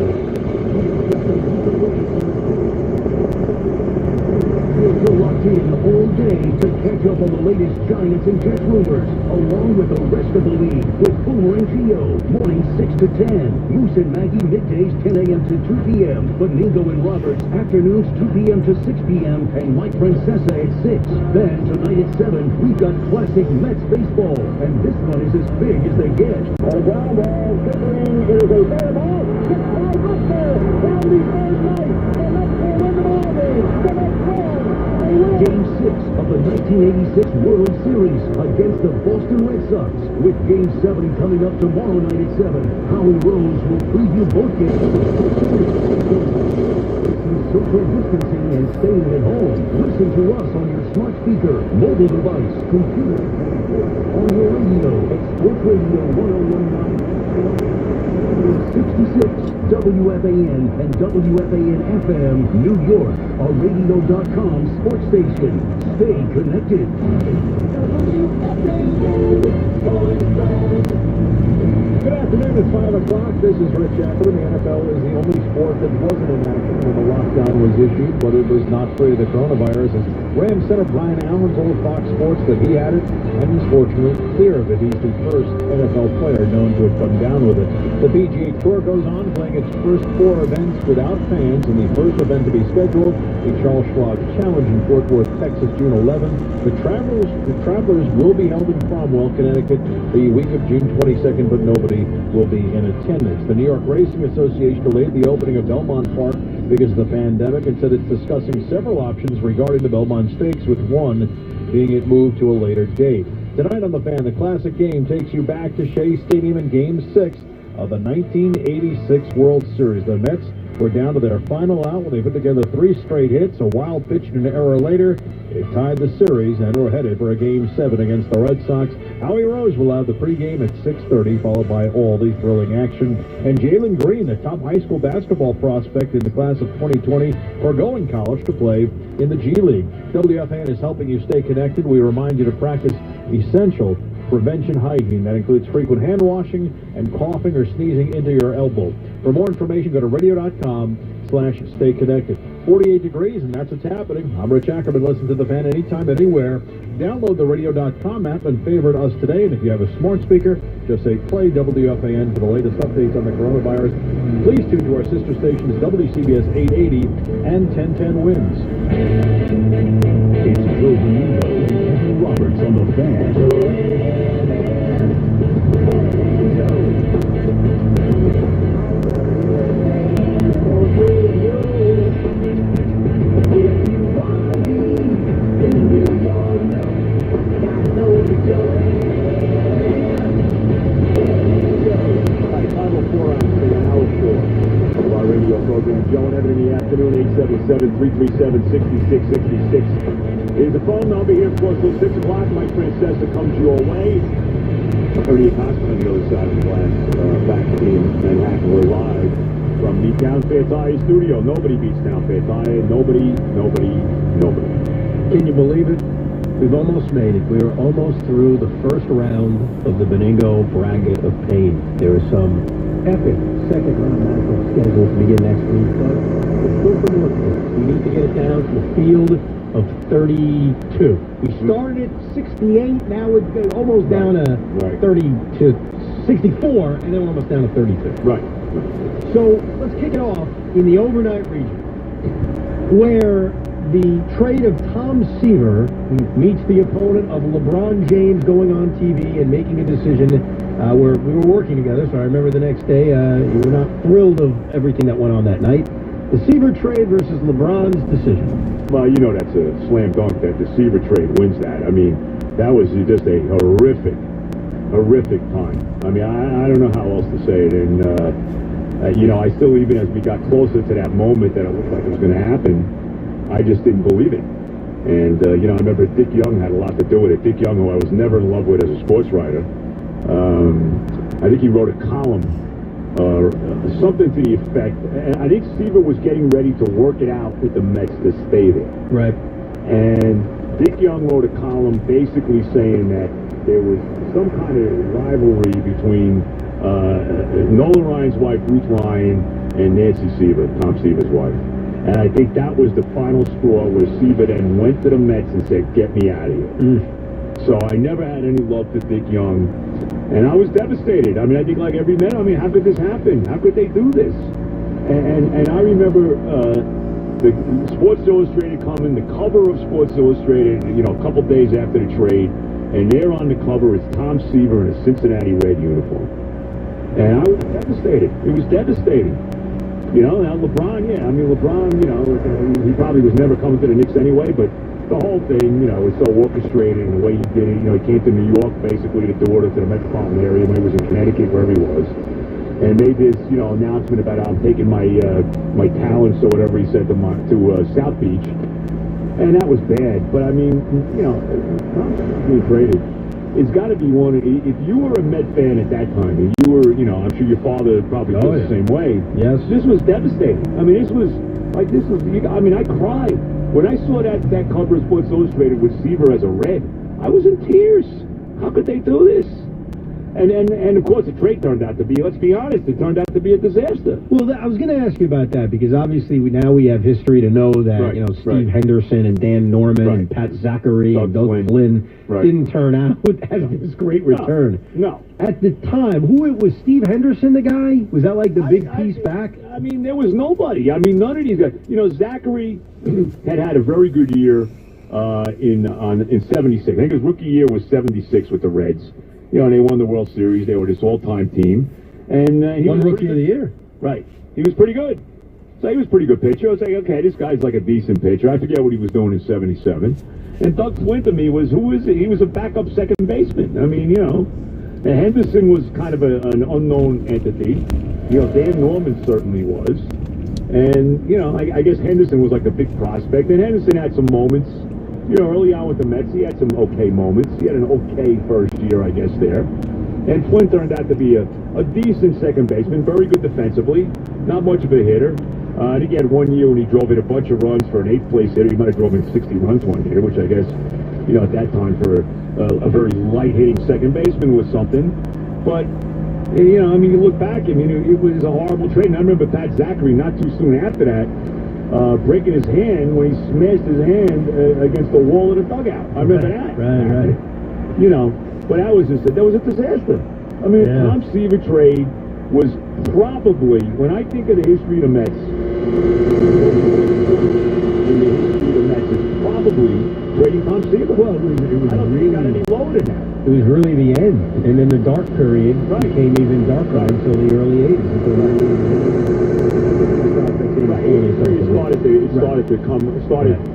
You're locked in all day to catch up on the latest Giants and Jets rumors, along with the rest of the league with Boomer and Gio, mornings 6 to 10. Moose and Maggie, middays 10 a.m. to 2 p.m. Beningo and Roberts, afternoons 2 p.m. to 6 p.m. And Mike Francesa at 6. Then, tonight at 7, we've got classic Mets baseball. And this one is as big as they get. And a ground ball, figuring it is a fair ball. Hit by Buster, down the third night. The Mets will win the ball game. The Mets win. Game 6 of the 1986 World Series against the Boston Red Sox. With Game 7 coming up tomorrow night at 7, Howie Rose will preview both games. Social distancing and staying at home. Listen to us on your smart speaker, mobile device, computer, on your radio at Sports Radio 1019. 66 WFAN and WFAN FM, New York, our radio.com sports station. Stay connected. Good afternoon, it's 5 o'clock. This is Rich Ackerman. The NFL is the only sport that wasn't in action when the lockdown was issued, but it was not free of the coronavirus. As Rams center Brian Allen told Fox Sports that he had it, and he's fortunately clear of it. He's the first NFL player known to have come down with it. The PGA Tour goes on, playing its first 4 events without fans, and the first event to be scheduled, the Charles Schwab Challenge in Fort Worth, Texas, June 11th. The Travelers will be held in Cromwell, Connecticut, the week of June 22nd, but nobody will be in attendance. The New York Racing Association delayed the opening of Belmont Park because of the pandemic and said it's discussing several options regarding the Belmont Stakes, with one being it moved to a later date. Tonight on The Fan, the classic game takes you back to Shea Stadium in Game 6 of the 1986 World Series. The Mets were down to their final out when they put together 3 straight hits, a wild pitch and an error later. It tied the series and were headed for a Game 7 against the Red Sox. Howie Rose will have the pregame at 6:30, followed by all the thrilling action. And Jalen Green, the top high school basketball prospect in the class of 2020, foregoing college to play in the G League. WFAN is helping you stay connected. We remind you to practice essential prevention hygiene. That includes frequent hand washing and coughing or sneezing into your elbow. For more information, go to radio.com/stay connected. 48 degrees, and that's what's happening. I'm Rich Ackerman. Listen to The Fan anytime, anywhere. Download the radio.com app and favorite us today. And if you have a smart speaker, just say play WFAN for the latest updates on the coronavirus. Please tune to our sister stations WCBS 880 and 1010 Wins. It's Joe Domingo and Roberts on The Fan. 737-337-6666 is the phone number here. Of course, till 6 o'clock, Mike Francesa comes your way. 38 Hospital on the other side of the glass, back in Manhattan. We're live from the Town Fair Tire studio. Nobody beats Town Fair Tire. Nobody. Can you believe it? We've almost made it. We are almost through the first round of the Benigno bracket of pain. There is some epic second round matchup scheduled to begin next week, but there's still some work here. We need to get it down to a field of 32. We started at 68, now it's almost down to 32, 64, and then we're almost down to 32. Right. So let's kick it off in the overnight region, where the trade of Tom Seaver meets the opponent of LeBron James going on TV and making a decision where we were working together, so I remember the next day you were not thrilled of everything that went on that night. The Seaver trade versus LeBron's decision. Well, you know that's a slam dunk that the Seaver trade wins that. I mean, that was just a horrific time. I mean, I don't know how else to say it. And, you know, I still, even as we got closer to that moment that it looked like it was going to happen, I just didn't believe it. And, you know, I remember Dick Young had a lot to do with it. Dick Young, who I was never in love with as a sports writer, I think he wrote a column, something to the effect, and I think Seaver was getting ready to work it out with the Mets to stay there. Right. And Dick Young wrote a column basically saying that there was some kind of rivalry between Nolan Ryan's wife, Ruth Ryan, and Nancy Seaver, Tom Seaver's wife. And I think that was the final straw where Seaver then went to the Mets and said, get me out of here. So I never had any love for Dick Young. And I was devastated. I mean, I think like every Met, I mean, how could this happen? How could they do this? And I remember the Sports Illustrated coming, the cover of Sports Illustrated, you know, a couple days after the trade, and there on the cover is Tom Seaver in a Cincinnati Red uniform. And I was devastated. It was devastating. You know, now LeBron, yeah, I mean, LeBron, you know, he probably was never coming to the Knicks anyway, but the whole thing, you know, was so orchestrated and the way he did it. You know, he came to New York basically to order to the metropolitan area when he was in Connecticut, wherever he was, and made this, you know, announcement about I'm taking my my talents or whatever he said to South Beach, and that was bad. But I mean, you know, being traded, it's got to be one. If you were a Met fan at that time, and you were, you know, I'm sure your father probably feels the same way. Yes, this was devastating. I mean, this was like I mean, I cried. When I saw that cover of Sports Illustrated with Seaver as a Red, I was in tears. How could they do this? And of course, the trade turned out to be, let's be honest, it turned out to be a disaster. Well, I was going to ask you about that because obviously now we have history to know that, you know, Steve Henderson and Dan Norman and Pat Zachary and Doug Flynn didn't turn out as this great return. No. At the time, was Steve Henderson the guy? Was that like the big piece back? I mean, there was nobody. I mean, none of these guys. You know, Zachary had a very good year in 76. I think his rookie year was 76 with the Reds. You know, they won the World Series. They were this all-time team. And he won Rookie of the Year. Right. He was pretty good. So he was a pretty good pitcher. I was like, okay, this guy's like a decent pitcher. I forget what he was doing in 77. And Doug Flynn to me was, who is it? He was a backup second baseman. I mean, you know, and Henderson was kind of an unknown entity. You know, Dan Norman certainly was. And, you know, I guess Henderson was like a big prospect. And Henderson had some moments. You know, early on with the Mets, he had some okay moments. He had an okay first year, I guess, there. And Flynn turned out to be a decent second baseman, very good defensively, not much of a hitter. I think he had one year when he drove in a bunch of runs for an 8th place hitter. He might have drove in 60 runs one year, which I guess, you know, at that time for a very light-hitting second baseman was something. But, you know, I mean, you look back, I mean, it was a horrible trade. And I remember Pat Zachary, not too soon after that, breaking his hand when he smashed his hand against the wall of the dugout. I remember that. Right. You know, but that was a disaster. I mean, the Tom Seaver trade was probably, when I think of the history of the Mets, it's probably trading Tom Seaver. Well, it was I don't think it got any lower than that. It was really the end. And then the dark period became even darker until the early 80s.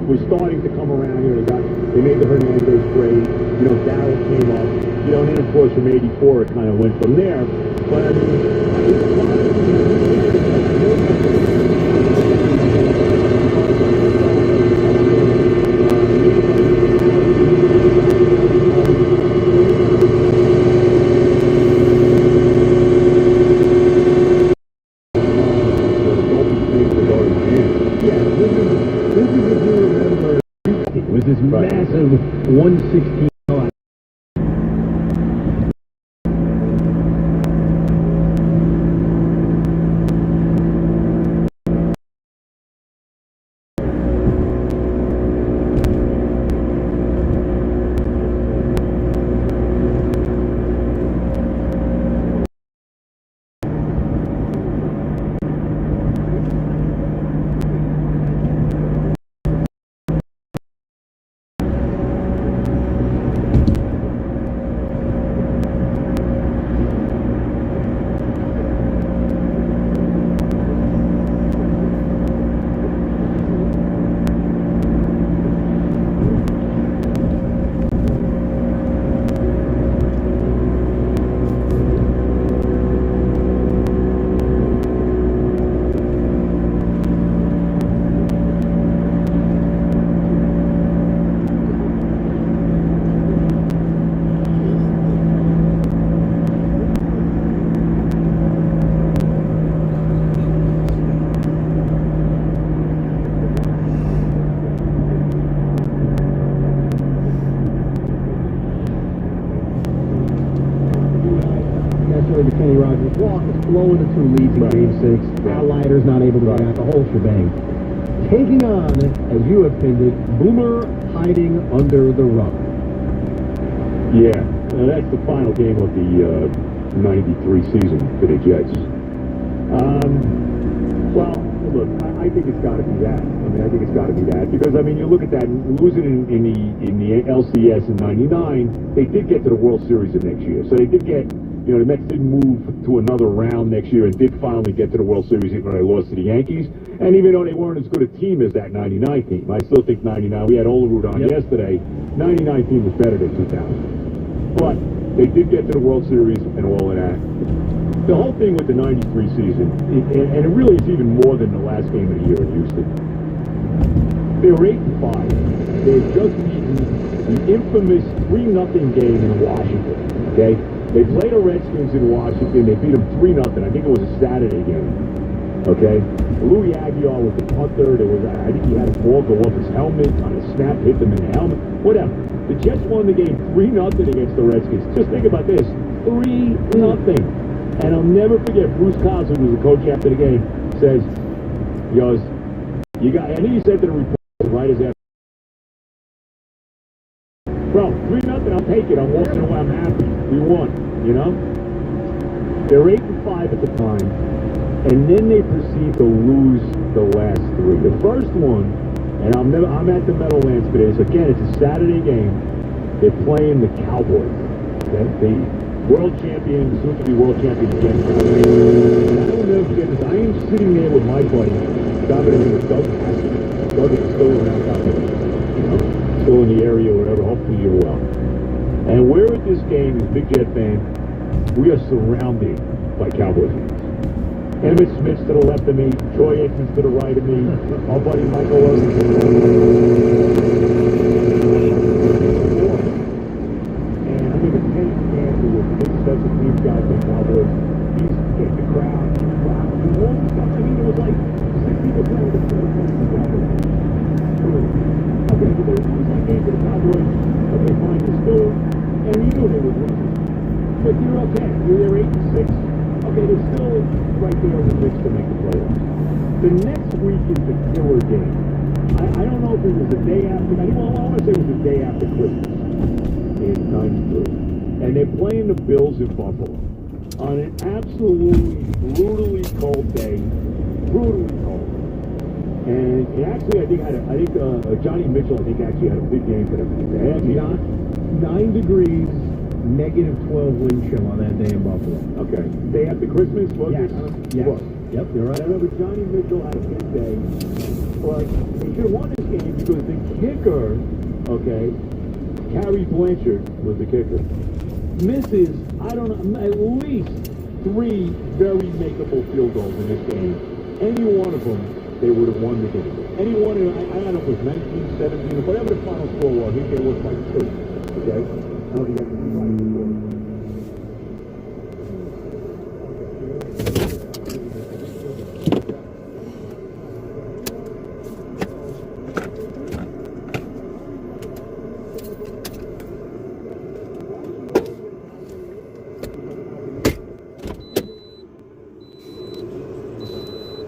Was starting to come around. You know, they made the Hernandez trade. You know, Darryl came up. You know, and then of course from '84 it kind of went from there. But I mean, 116. The Kenny Rogers walk is blowing the two leads in Game 6. Al Leiter's not able to get out the whole shebang. Taking on, as you have pinned it, Boomer hiding under the rug. Yeah, that's the final game of the 93 season for the Jets. Well, look, I think it's got to be that. I mean, I think it's got to be that because I mean, you look at that losing in the LCS in '99. They did get to the World Series of next year, so they did get. You know, the Mets did move to another round next year and did finally get to the World Series even when they lost to the Yankees. And even though they weren't as good a team as that 99 team, I still think 99, we had Olerud on yesterday, 99 team was better than 2000. But they did get to the World Series and all of that. The whole thing with the 93 season, and it really is even more than the last game of the year in Houston. They were 8-5. They had just beaten the infamous 3-0 game in Washington, okay? They played the Redskins in Washington. They beat them 3-0. I think it was a Saturday game. Okay? Louis Aguilar was the punter. I think he had a ball go off his helmet on a snap, hit them in the helmet. Whatever. The Jets won the game 3-0 against the Redskins. Just think about this. 3-0. And I'll never forget, Bruce Cosby, who was the coach after the game, says, he goes, I think he said to the reporter right as after, bro, 3-0, I'll take it. I'm walking away. I'm happy. We won, you know? They're 8-5 at the time, and then they proceed to lose the last three. The first one, and I'm at the Meadowlands for this. Again, it's a Saturday game. They're playing the Cowboys. Okay? The world champion, soon to be world champion again. And I don't know if you get this. I am sitting there with my buddy, Dominic Doug Haskins. Doug is still around out there, you know? Still in the area or whatever. Hopefully you're well. And we're at this game as Big Jet fan. We are surrounded by Cowboys fans. Emmett Smith's to the left of me, Troy Aikman's to the right of me, our buddy Michael Owens. And I think it's Kenny Stan, who was a big special teams guy for the Cowboys. He's in the crowd. Wow, he won stuff. I mean, it was like 60% of the Cowboys. Okay, but they lose that game to the Cowboys. Okay, fine, they're still, and you knew they would win. But you're okay. You're 8-6. Okay, they're still right there in the mix to make the playoffs. The next week is the killer game. I don't know if it was the day after, I want to say it was the day after Christmas in '93. And they're playing the Bills in Buffalo on an absolutely brutally cold day. Brutally cold. And actually, I think Johnny Mitchell, actually had a big game for them. They actually 9 degrees, -12 wind chill on that day in Buffalo. Okay. Day after Christmas, was yes. it? Yes. Yep, you're right. I remember Johnny Mitchell had a big day. But they should have won this game because the kicker, okay, Carrie Blanchard was the kicker, misses, I don't know, at least 3 very makeable field goals in this game. Any one of them, they would have won the game. Any one of them, I don't know if it was 19, 17, whatever the final score was, I think it was like 2. Okay? I don't think that's the final score.